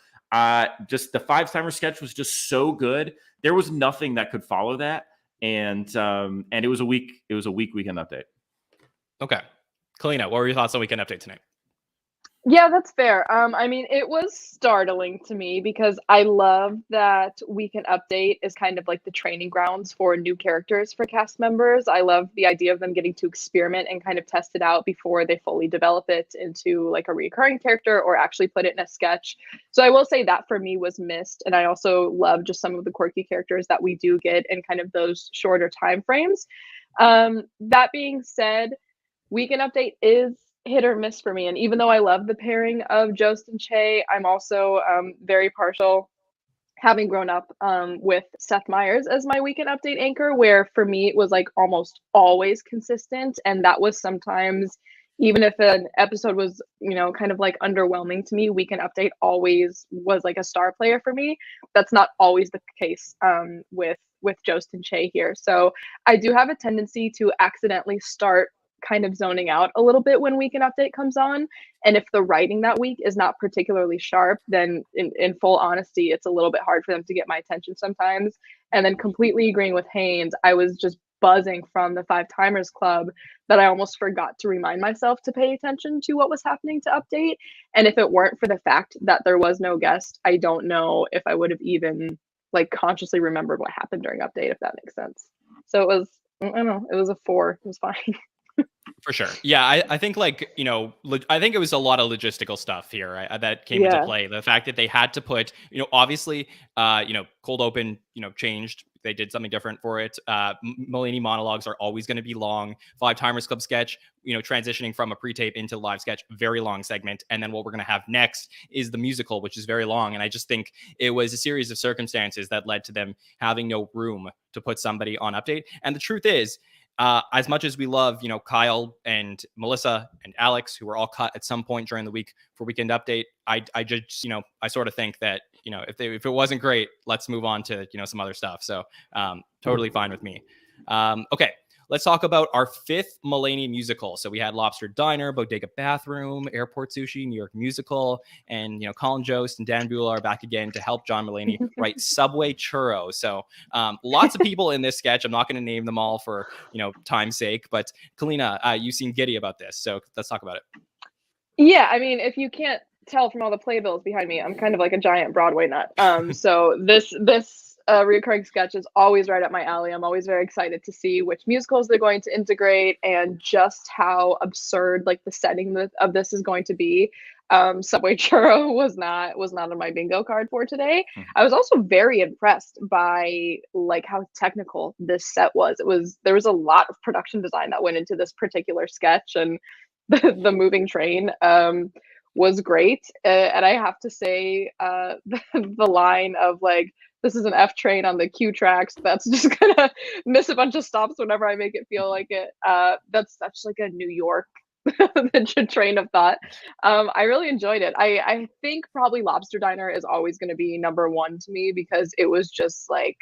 just the Five Timer sketch was just so good. There was nothing that could follow that. And it was a weak Weekend Update. Okay. Kaleena, what were your thoughts on Weekend Update tonight? Yeah, that's fair. I mean, it was startling to me because I love that Weekend Update is kind of like the training grounds for new characters for cast members. I love the idea of them getting to experiment and kind of test it out before they fully develop it into like a recurring character or actually put it in a sketch. So I will say that for me was missed. And I also love just some of the quirky characters that we do get in kind of those shorter time frames. That being said, Weekend Update is hit or miss for me. And even though I love the pairing of Jost and Che, I'm also very partial, having grown up with Seth Meyers as my Weekend Update anchor, where for me it was like almost always consistent. And that was sometimes, even if an episode was, kind of like underwhelming to me, Weekend Update always was like a star player for me. That's not always the case with Jost and Che here. So I do have a tendency to accidentally start kind of zoning out a little bit when Weekend Update comes on. And if the writing that week is not particularly sharp, then in full honesty, it's a little bit hard for them to get my attention sometimes. And then completely agreeing with Haynes, I was just buzzing from the Five Timers Club that I almost forgot to remind myself to pay attention to what was happening to Update. And if it weren't for the fact that there was no guest, I don't know if I would have even like consciously remembered what happened during Update, if that makes sense. So it was, I don't know, it was a 4. It was fine. For sure. Yeah, I think I think it was a lot of logistical stuff here, right, that came into play. The fact that they had to put, obviously, cold open, changed. They did something different for it. Mulaney monologues are always going to be long. Five Timers Club sketch, transitioning from a pre-tape into live sketch, very long segment. And then what we're going to have next is the musical, which is very long. And I just think it was a series of circumstances that led to them having no room to put somebody on Update. And the truth is, as much as we love, Kyle and Melissa and Alex, who were all cut at some point during the week for Weekend Update, I just, I sort of think that, if it wasn't great, let's move on to, some other stuff. So totally fine with me. Okay, let's talk about our 5th Mulaney musical. So we had Lobster Diner, Bodega Bathroom, Airport Sushi, New York Musical, and, Colin Jost and Dan Bueller are back again to help John Mulaney write Subway Churro. So lots of people in this sketch. I'm not going to name them all for, time's sake, but Kaleena, you seem giddy about this. So let's talk about it. Yeah, I mean, if you can't tell from all the playbills behind me, I'm kind of like a giant Broadway nut. So this recurring sketch is always right up my alley. I'm always very excited to see which musicals they're going to integrate and just how absurd like the setting of this is going to be. Subway Churro was not on my bingo card for today. I was also very impressed by like how technical this set was. There was a lot of production design that went into this particular sketch, and the moving train was great. And I have to say, the line of like, this is an F train on the Q tracks that's just gonna miss a bunch of stops whenever I make it feel like it. That's such like a New York train of thought. I really enjoyed it. I think probably Lobster Diner is always going to be number one to me because it was just like,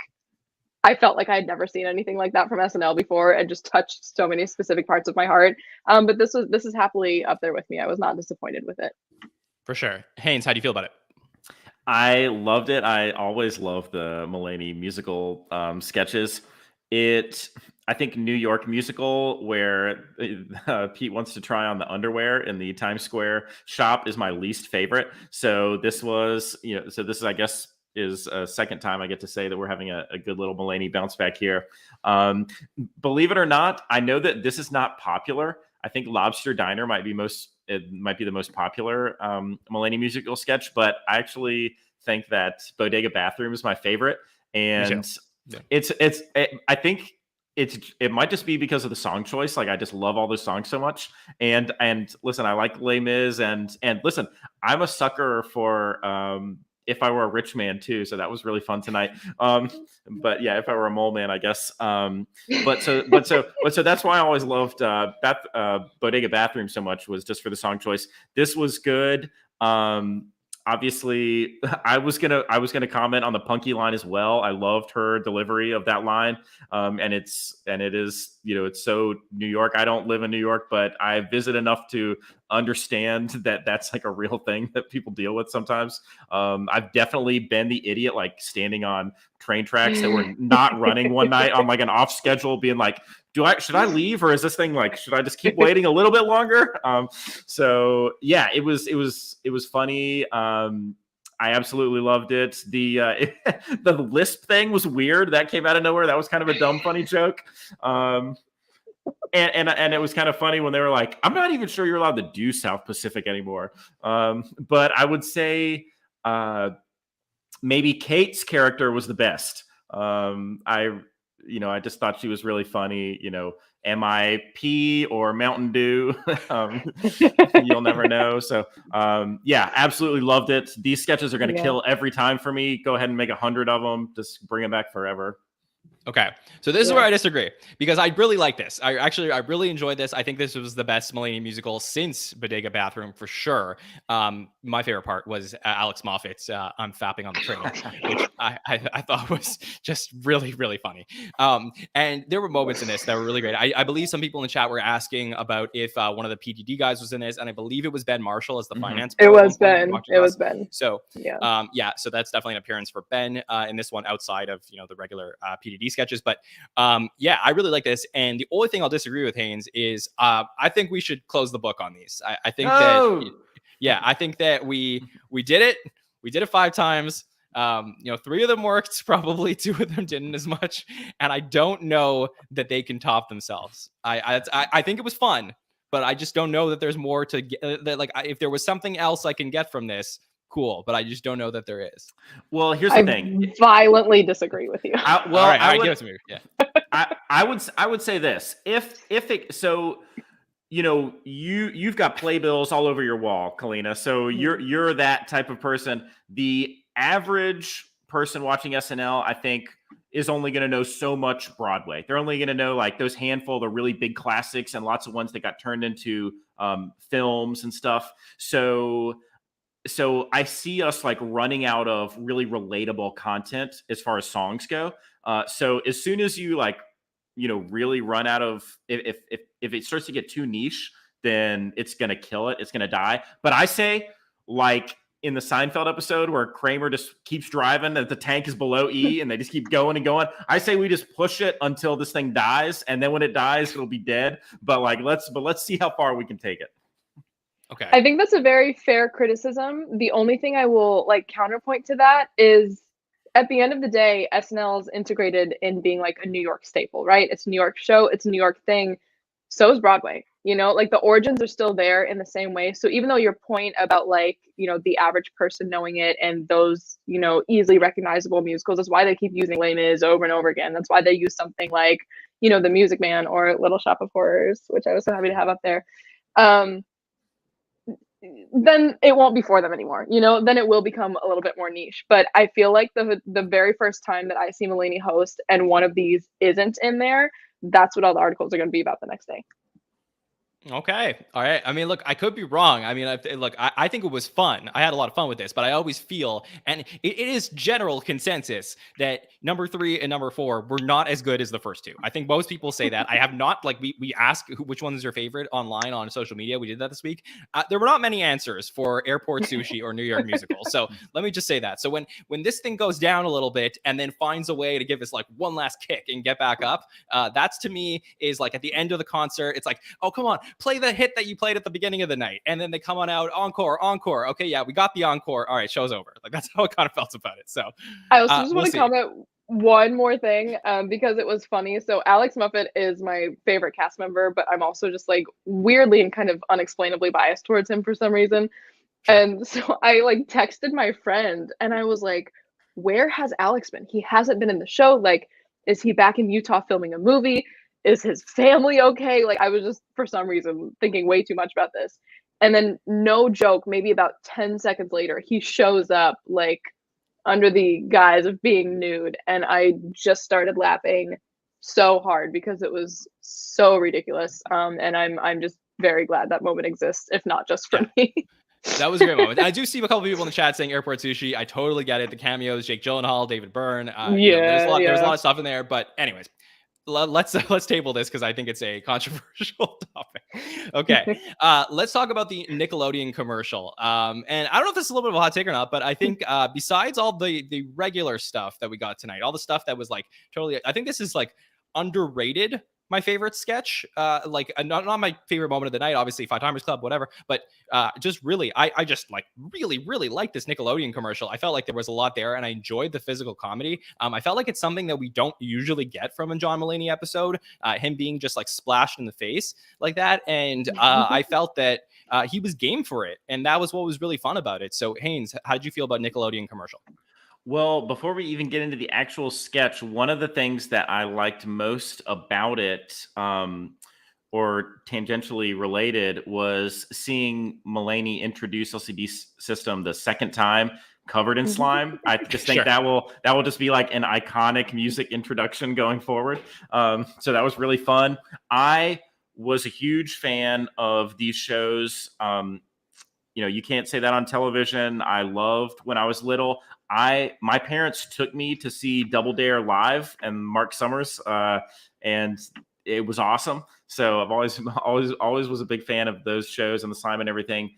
I felt like I had never seen anything like that from SNL before and just touched so many specific parts of my heart. But this is happily up there with me. I was not disappointed with it. For sure. Haynes, how do you feel about it? I loved it. I always love the Mulaney musical sketches. I think New York musical where Pete wants to try on the underwear in the Times Square shop is my least favorite. So this was, so this is, I guess, is a second time I get to say that we're having a good little Mulaney bounce back here. Believe it or not, I know that this is not popular. I think Lobster Diner might be the most popular Mulaney musical sketch, but I actually think that Bodega Bathroom is my favorite. And I think it might just be because of the song choice. Like I just love all those songs so much. And listen, I like Les Mis and listen, I'm a sucker for If I Were a Rich Man too. So that was really fun tonight. But yeah, If I Were a Mole Man, I guess. But so that's why I always loved Bodega Bathroom so much, was just for the song choice. This was good. Obviously, I was gonna comment on the Punky line as well. I loved her delivery of that line, and it is it's so New York. I don't live in New York, but I visit enough to understand that that's like a real thing that people deal with sometimes. I've definitely been the idiot, like standing on train tracks that were not running one night on like an off schedule, being like, should I leave, or is this thing like, should I just keep waiting a little bit longer? So yeah, it was funny. I absolutely loved it. The lisp thing was weird. That came out of nowhere. That was kind of a dumb, funny joke. And it was kind of funny when they were like, I'm not even sure you're allowed to do South Pacific anymore. But I would say maybe Kate's character was the best. I just thought she was really funny. MIP or Mountain Dew. You'll never know. So yeah, absolutely loved it. These sketches are going to kill every time for me. Go ahead and make 100 of them. Just bring them back forever. Okay, so this is where I disagree, because I really like this. I really enjoyed this. I think this was the best Mulaney musical since Bodega Bathroom for sure. My favorite part was Alex Moffat's "I'm fapping on the train," which I thought was just really, really funny. And there were moments in this that were really great. I believe some people in the chat were asking about if one of the PDD guys was in this, and I believe it was Ben Marshall as the finance. It was Ben. It was Ben. So so that's definitely an appearance for Ben in this one, outside of the regular PDD sketches. But I really like this. And the only thing I'll disagree with, Haynes, is I think we should close the book on these. I think I think that we did it. We did it 5 times. 3 of them worked, probably 2 of them didn't as much. And I don't know that they can top themselves. I think it was fun, but I just don't know that there's more to get. If there was something else I can get from this, cool, but I just don't know that there is. Well, here's the thing. Violently disagree with you. I would say this. You've got playbills all over your wall, Kaleena. So you're that type of person. The average person watching SNL, I think, is only going to know so much Broadway. They're only going to know like those handful of the really big classics and lots of ones that got turned into films and stuff. So I see us like running out of really relatable content as far as songs go. So as soon as you really run out of, if it starts to get too niche, then it's going to kill it. It's going to die. But I say, like in the Seinfeld episode where Kramer just keeps driving and the tank is below E and they just keep going and going. I say we just push it until this thing dies. And then when it dies, it'll be dead. But let's see how far we can take it. Okay. I think that's a very fair criticism. The only thing I will counterpoint to that is, at the end of the day, SNL is integrated in being like a New York staple, right? It's a New York show. It's a New York thing. So is Broadway. The origins are still there in the same way. So even though your point about the average person knowing it and those, easily recognizable musicals is why they keep using Les Mis over and over again. That's why they use something like, The Music Man or Little Shop of Horrors, which I was so happy to have up there. then it won't be for them anymore. You know, then it will become a little bit more niche. But I feel like the very first time that I see Mulaney host and one of these isn't in there, that's what all the articles are going to be about the next day. Okay. All right. I mean, look, I could be wrong. I mean, I think it was fun. I had a lot of fun with this, but I always feel, and it is general consensus that number 3 and number 4 were not as good as the first 2. I think most people say that. I have not, like, we asked which one is your favorite online on social media. We did that this week. There were not many answers for Airport Sushi or New York Musical. So let me just say that. So when this thing goes down a little bit and then finds a way to give us like one last kick and get back up, that's to me is like at the end of the concert, it's like, oh, come on, play the hit that you played at the beginning of the night. And then they come on out, encore. Okay, yeah, we got the encore. All right, show's over. Like, that's how it kind of felt about it. So I also just want to comment one more thing, because it was funny. So Alex Muffet is my favorite cast member, but I'm also just like weirdly and kind of unexplainably biased towards him for some reason. Sure. And so I like texted my friend and I was like, where has Alex been? He hasn't been in the show. Like, is he back in Utah filming a movie? Is his family okay? Like, I was just, for some reason, thinking way too much about this. And then, no joke, maybe about 10 seconds later, he shows up, like, under the guise of being nude. And I just started laughing so hard because it was so ridiculous. And I'm just very glad that moment exists, if not just for me. That was a great moment. I do see a couple of people in the chat saying Airport Sushi. I totally get it. The cameos, Jake Gyllenhaal, David Byrne. There's a lot of stuff in there. But anyways, let's table this because I think it's a controversial topic. Okay, let's talk about the Nickelodeon commercial. And I don't know if this is a little bit of a hot take or not, but I think besides all the regular stuff that we got tonight, all the stuff that was like totally, I think this is like underrated. My favorite sketch, not my favorite moment of the night, obviously Five Timers Club, whatever, but just really, I just like really like this Nickelodeon commercial. I felt like there was a lot there and I enjoyed the physical comedy. I felt like it's something that we don't usually get from a John Mulaney episode, him being just like splashed in the face like that. And I felt that he was game for it. And that was what was really fun about it. So Haynes, how did you feel about Nickelodeon commercial? Well, before we even get into the actual sketch, one of the things that I liked most about it, or tangentially related, was seeing Mulaney introduce LCD System the second time covered in slime. I just think that will just be like an iconic music introduction going forward. So that was really fun. I was a huge fan of these shows. You can't say that on television. I loved when I was little. My parents took me to see Double Dare live and Mark Summers, and it was awesome. So I've always was a big fan of those shows and the slime and everything.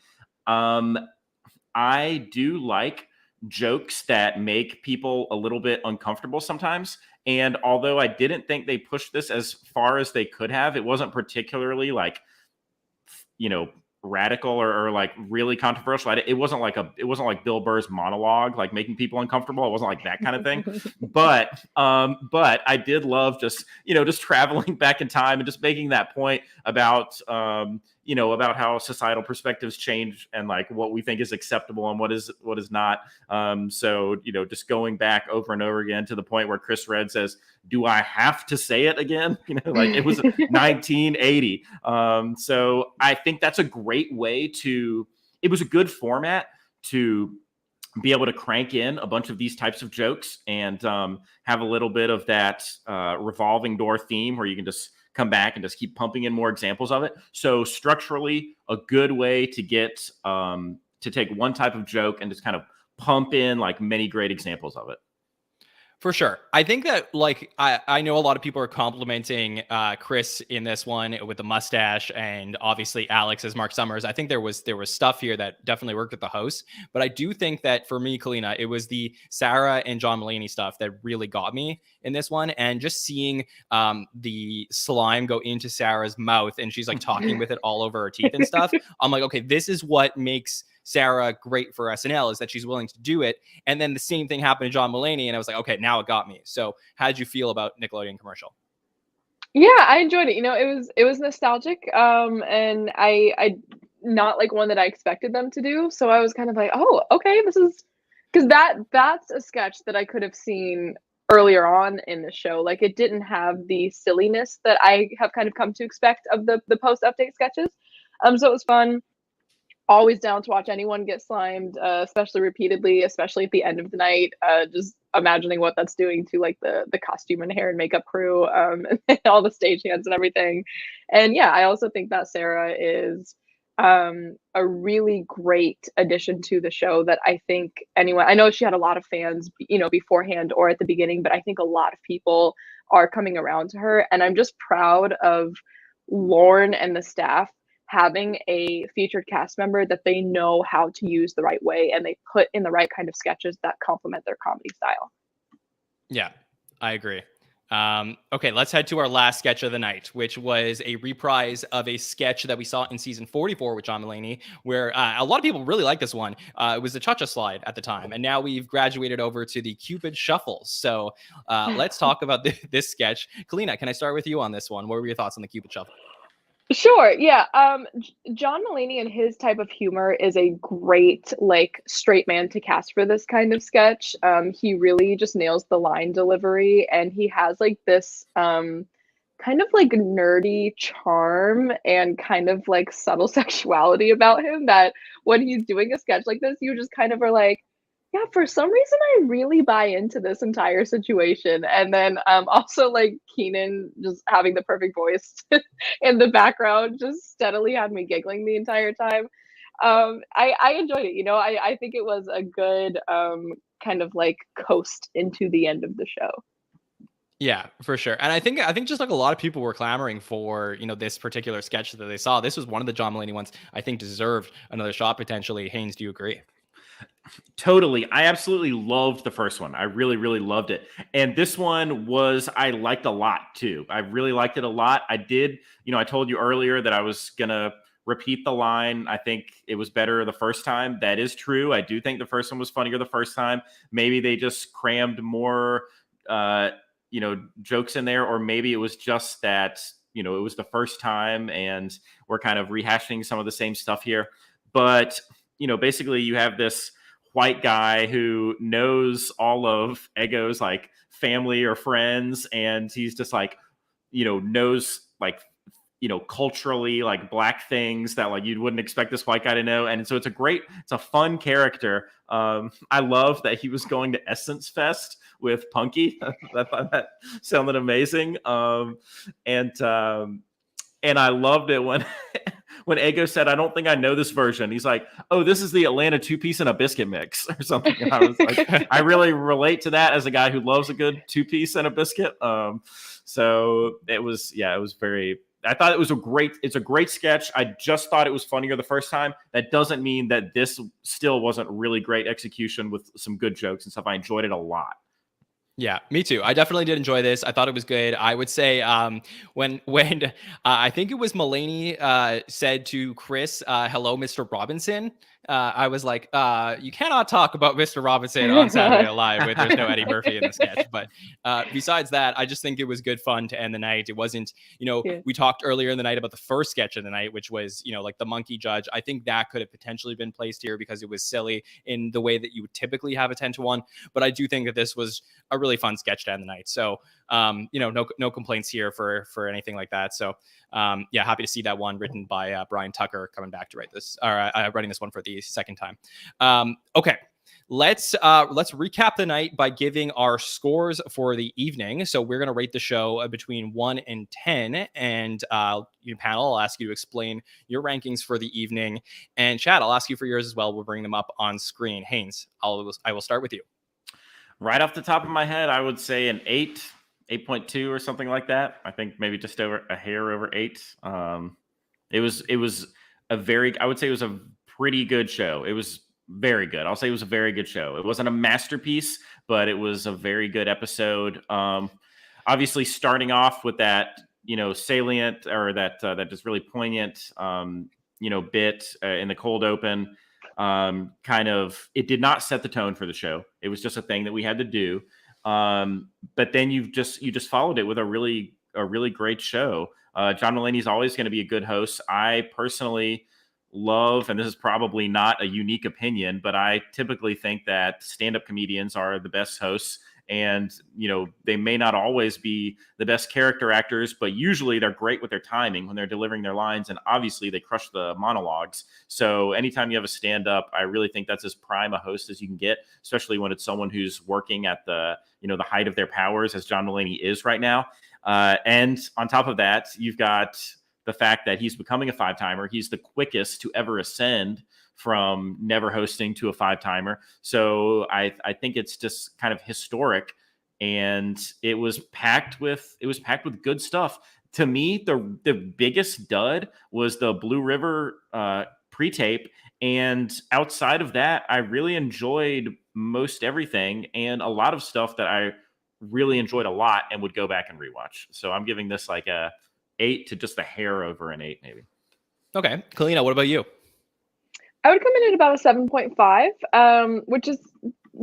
I do like jokes that make people a little bit uncomfortable sometimes. And although I didn't think they pushed this as far as they could have, it wasn't particularly like, radical or like really controversial. It wasn't like Bill Burr's monologue, like making people uncomfortable. It wasn't like that kind of thing. But I did love just traveling back in time and just making that point about about how societal perspectives change and like what we think is acceptable and what is not. So just going back over and over again to the point where Chris Redd says, "Do I have to say it again?" Like it was 1980. So I think that's a great way it was a good format to be able to crank in a bunch of these types of jokes and have a little bit of that revolving door theme where you can just come back and just keep pumping in more examples of it. So structurally, a good way to get to take one type of joke and just kind of pump in like many great examples of it. For sure. I think that like I know a lot of people are complimenting Chris in this one with the mustache and obviously Alex as Mark Summers. I think there was stuff here that definitely worked with the host. But I do think that for me, Kaleena, it was the Sarah and John Mulaney stuff that really got me in this one. And just seeing the slime go into Sarah's mouth and she's like talking with it all over her teeth and stuff. I'm like, okay, this is what makes Sarah great for SNL, is that she's willing to do it. And then the same thing happened to John Mulaney, and I was like, okay, now it got me. So how did you feel about Nickelodeon commercial? Yeah, I enjoyed it. It was nostalgic, and I not like one that I expected them to do. So I was kind of like, oh, okay, this is, because that's a sketch that I could have seen earlier on in the show. Like it didn't have the silliness that I have kind of come to expect of the post update sketches. So it was fun. always down to watch anyone get slimed, especially repeatedly, especially at the end of the night. Just imagining what that's doing to like the costume and hair and makeup crew, and all the stagehands and everything. And yeah, I also think that Sarah is a really great addition to the show that I think anyone, I know she had a lot of fans, beforehand or at the beginning, but I think a lot of people are coming around to her. And I'm just proud of Lorne and the staff having a featured cast member that they know how to use the right way and they put in the right kind of sketches that complement their comedy style. Yeah, I agree. Okay, let's head to our last sketch of the night, which was a reprise of a sketch that we saw in season 44 with John Mulaney, where a lot of people really like this one. It was the cha-cha slide at the time, and now we've graduated over to the Cupid shuffles. So let's talk about this sketch. Kaleena, can I start with you on this one? What were your thoughts on the Cupid shuffle? Sure. Yeah. John Mulaney and his type of humor is a great, like, straight man to cast for this kind of sketch. He really just nails the line delivery, and he has like this kind of like nerdy charm and kind of like subtle sexuality about him that when he's doing a sketch like this, you just kind of are like, yeah, for some reason I really buy into this entire situation. And then also like Keenan just having the perfect voice in the background just steadily had me giggling the entire time. I enjoyed it. I think it was a good kind of like coast into the end of the show. Yeah, for sure. And I think just like a lot of people were clamoring for, this particular sketch that they saw. This was one of the John Mulaney ones I think deserved another shot potentially. Haynes, do you agree? Totally. I absolutely loved the first one. I really, really loved it. And this one I liked a lot too. I really liked it a lot. I did, I told you earlier that I was going to repeat the line. I think it was better the first time. That is true. I do think the first one was funnier the first time. Maybe they just crammed more, jokes in there, or maybe it was just that, it was the first time and we're kind of rehashing some of the same stuff here. But, basically you have this white guy who knows all of Eggo's like family or friends, and he's just like, knows like, culturally like black things that like you wouldn't expect this white guy to know. And so it's a fun character. I love that he was going to Essence Fest with Punky. I thought that sounded amazing. And I loved it when when Eggo said, "I don't think I know this version." He's like, "Oh, this is the Atlanta 2-piece and a biscuit mix," or something. And I was like, I really relate to that as a guy who loves a good 2-piece and a biscuit. So it was very. I thought it's a great sketch. I just thought it was funnier the first time. That doesn't mean that this still wasn't really great execution with some good jokes and stuff. I enjoyed it a lot. Yeah, me too. I definitely did enjoy this. I thought it was good. I would say when I think it was Mulaney said to Chris, "Hello, Mr. Robinson." I was like, you cannot talk about Mr. Robinson on Saturday Night Live with there's no Eddie Murphy in the sketch. But besides that, I just think it was good fun to end the night. It wasn't, we talked earlier in the night about the first sketch of the night, which was, like the monkey judge. I think that could have potentially been placed here because it was silly in the way that you would typically have a 10-1. But I do think that this was a really fun sketch to end the night. So, no complaints here for anything like that. So, happy to see that one written by Brian Tucker coming back to write this, or writing this one for the second time. Okay, let's recap the night by giving our scores for the evening. So we're going to rate the show between 1 and 10, and panel, I'll ask you to explain your rankings for the evening, and Chad, I'll ask you for yours as well. We'll bring them up on screen. Haynes, I will start with you. Right off the top of my head, I would say an 8.2 or something like that. I think maybe just over a hair over 8. It was I would say it was a pretty good show. It was very good. I'll say it was a very good show. It wasn't a masterpiece, but it was a very good episode. Obviously starting off with that, salient or that just really poignant, bit in the cold open, it did not set the tone for the show. It was just a thing that we had to do. But then you just followed it with a really great show. John Mulaney's always going to be a good host. I personally love, and this is probably not a unique opinion, but I typically think that stand-up comedians are the best hosts. And, they may not always be the best character actors, but usually they're great with their timing when they're delivering their lines. And obviously they crush the monologues. So anytime you have a stand-up, I really think that's as prime a host as you can get, especially when it's someone who's working at the height of their powers, as John Mulaney is right now. And on top of that, you've got the fact that he's becoming a 5-timer. He's the quickest to ever ascend from never hosting to a 5-timer. So I think it's just kind of historic, and it was packed with good stuff. To me, the biggest dud was the Blue River pre-tape, and outside of that, I really enjoyed most everything, and a lot of stuff that I really enjoyed a lot and would go back and rewatch. So I'm giving this like a 8 to just a hair over an 8, maybe. Okay, Kaleena, what about you? I would come in at about a 7.5, which is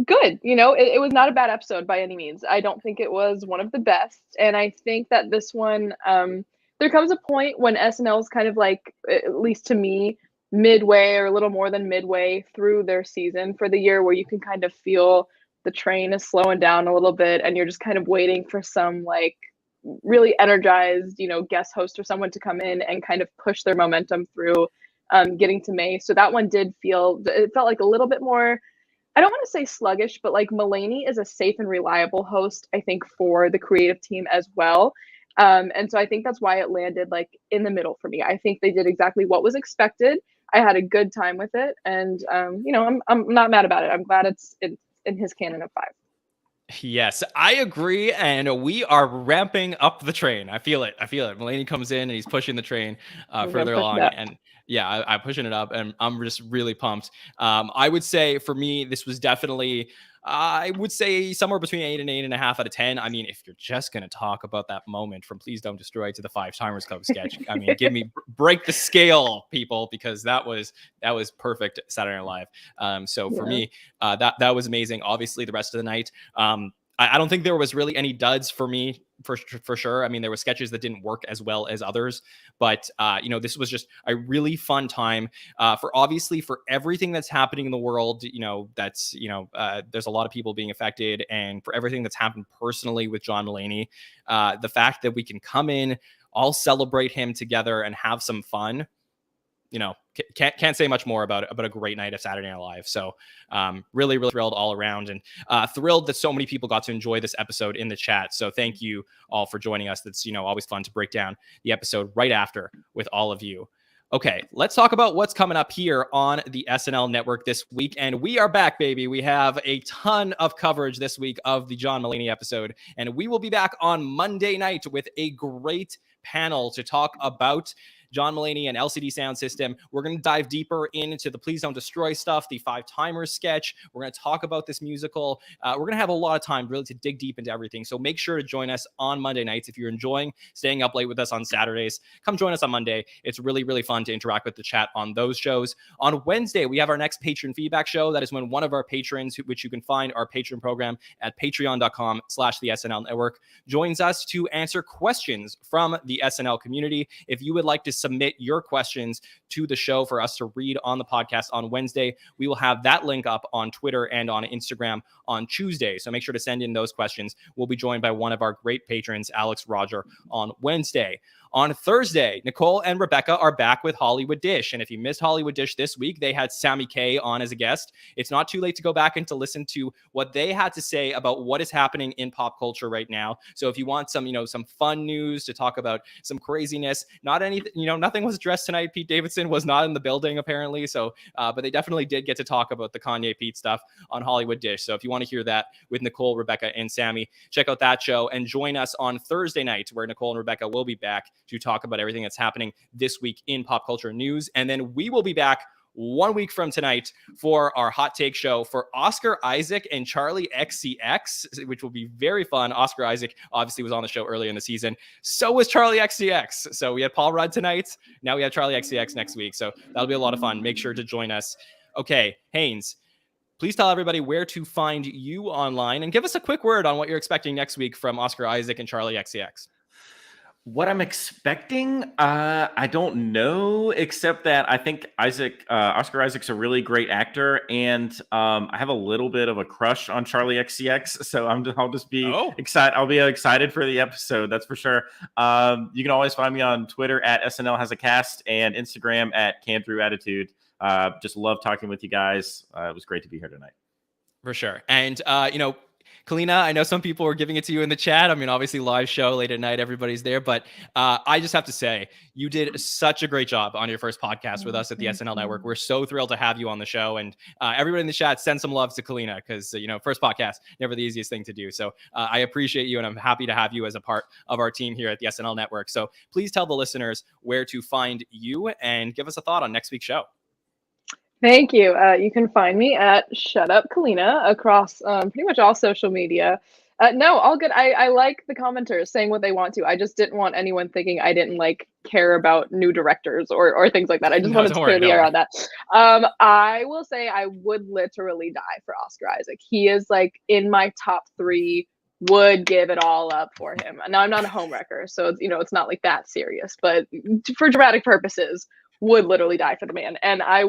good. It was not a bad episode by any means. I don't think it was one of the best. And I think that this one, there comes a point when SNL is kind of like, at least to me, midway or a little more than midway through their season for the year, where you can kind of feel the train is slowing down a little bit, and you're just kind of waiting for some like really energized, guest host or someone to come in and kind of push their momentum through getting to May. So that one it felt like a little bit more, I don't want to say sluggish, but like Mulaney is a safe and reliable host, I think, for the creative team as well. And so I think that's why it landed like in the middle for me. I think they did exactly what was expected. I had a good time with it, and I'm not mad about it. I'm glad it's in his canon of 5. Yes, I agree, and we are ramping up the train. I feel it. Mulaney comes in and he's pushing the train further along, and yeah, I'm pushing it up, and I'm just really pumped. I would say for me, this was definitely, I would say somewhere between 8 and 8.5 out of 10. I mean, if you're just going to talk about that moment from Please Don't Destroy to the 5-Timers Club sketch, I mean, break the scale, people, because that was perfect Saturday Night Live. So for me, that was amazing. Obviously, the rest of the night, I don't think there was really any duds for me, for sure. I mean, there were sketches that didn't work as well as others, but this was just a really fun time for everything that's happening in the world. There's a lot of people being affected, and for everything that's happened personally with John Mulaney, the fact that we can come in, all celebrate him together and have some fun. Can't say much more about a great night of Saturday Night Live. So really, really thrilled all around, and thrilled that so many people got to enjoy this episode in the chat. So thank you all for joining us. That's always fun to break down the episode right after with all of you. Okay, let's talk about what's coming up here on the SNL Network this week. And we are back, baby. We have a ton of coverage this week of the John Mulaney episode. And we will be back on Monday night with a great panel to talk about John Mulaney and LCD Soundsystem. We're going to dive deeper into the Please Don't Destroy stuff, the 5-Timers sketch. We're going to talk about this musical. We're going to have a lot of time really to dig deep into everything. So make sure to join us on Monday nights. If you're enjoying staying up late with us on Saturdays, come join us on Monday. It's really, really fun to interact with the chat on those shows. On Wednesday, we have our next patron feedback show. That is when one of our patrons, which you can find our patron program at patreon.com/the SNL Network, joins us to answer questions from the SNL community. If you would like to submit your questions to the show for us to read on the podcast on Wednesday, we will have that link up on Twitter and on Instagram on Tuesday. So make sure to send in those questions. We'll be joined by one of our great patrons, Alex Roger, on Wednesday. On Thursday, Nicole and Rebecca are back with Hollywood Dish. And if you missed Hollywood Dish this week, they had Sammy K on as a guest. It's not too late to go back and to listen to what they had to say about what is happening in pop culture right now. So if you want some, some fun news to talk about, some craziness, not anything, nothing was addressed tonight. Pete Davidson was not in the building apparently. So, but they definitely did get to talk about the Kanye Pete stuff on Hollywood Dish. So if you want to hear that with Nicole, Rebecca, and Sammy, check out that show and join us on Thursday night, where Nicole and Rebecca will be back to talk about everything that's happening this week in pop culture news. And then we will be back 1 week from tonight for our hot take show for Oscar Isaac and Charlie XCX, which will be very fun. Oscar Isaac obviously was on the show earlier in the season. So was Charlie XCX. So we had Paul Rudd tonight. Now we have Charlie XCX next week. So that'll be a lot of fun. Make sure to join us. Okay, Haynes, please tell everybody where to find you online and give us a quick word on what you're expecting next week from Oscar Isaac and Charlie XCX. What I'm expecting, I don't know, except that I think Oscar Isaac's a really great actor, and I have a little bit of a crush on Charlie XCX, so I'll just be excited. I'll be excited for the episode, that's for sure. You can always find me on Twitter at SNL Has a Cast and Instagram at Can Through Attitude. Just love talking with you guys. It was great to be here tonight. For sure. And, Kaleena, I know some people were giving it to you in the chat. I mean, obviously live show late at night, everybody's there, but I just have to say you did such a great job on your first podcast with us at the SNL Network. We're so thrilled to have you on the show, and everybody in the chat, send some love to Kaleena, because, first podcast, never the easiest thing to do. So I appreciate you, and I'm happy to have you as a part of our team here at the SNL Network. So please tell the listeners where to find you and give us a thought on next week's show. Thank you. You can find me at Shut Up Kaleena across pretty much all social media. No, all good. I like the commenters saying what they want to. I just didn't want anyone thinking I didn't care about new directors or things like that. I just wanted to clear the air on that. I will say I would literally die for Oscar Isaac. He is in my top 3. Would give it all up for him. Now I'm not a homewrecker, so it's not that serious. But for dramatic purposes, would literally die for the man. And I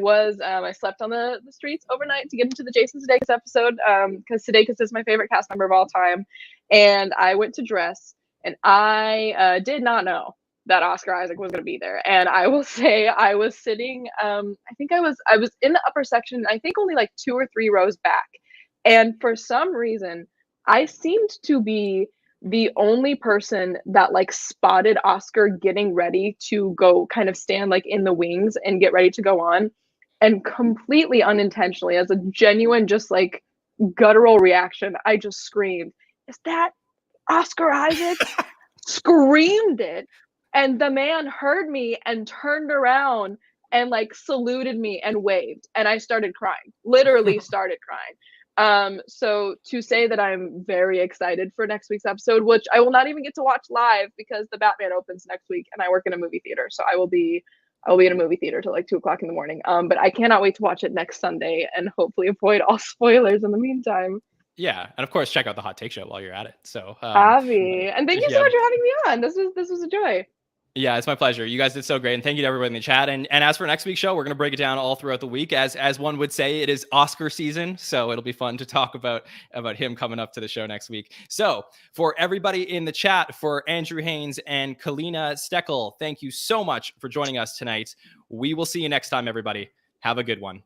slept on the streets overnight to get into the Jason Sudeikis episode, because Sudeikis is my favorite cast member of all time. And I went to dress, and I did not know that Oscar Isaac was going to be there. And I will say I was sitting, I think I was in the upper section, I think only 2 or 3 rows back. And for some reason, I seemed to be the only person that spotted Oscar getting ready to go kind of stand in the wings and get ready to go on, and completely unintentionally, as a genuine just guttural reaction, I just screamed, "Is that Oscar Isaac?" Screamed it, and the man heard me and turned around and saluted me and waved, and I started crying, literally started crying. So to say that I'm very excited for next week's episode, which I will not even get to watch live because the Batman opens next week and I work in a movie theater. So I will be in a movie theater till 2 o'clock in the morning. But I cannot wait to watch it next Sunday and hopefully avoid all spoilers in the meantime. Yeah. And of course, check out the Hot Take Show while you're at it. So, Avi, and thank you so much for having me on. This was a joy. Yeah, it's my pleasure. You guys did so great. And thank you to everybody in the chat. And as for next week's show, we're going to break it down all throughout the week. As one would say, it is Oscar season. So it'll be fun to talk about him coming up to the show next week. So for everybody in the chat, for Andrew Haynes and Kaleena Steakle, thank you so much for joining us tonight. We will see you next time, everybody. Have a good one.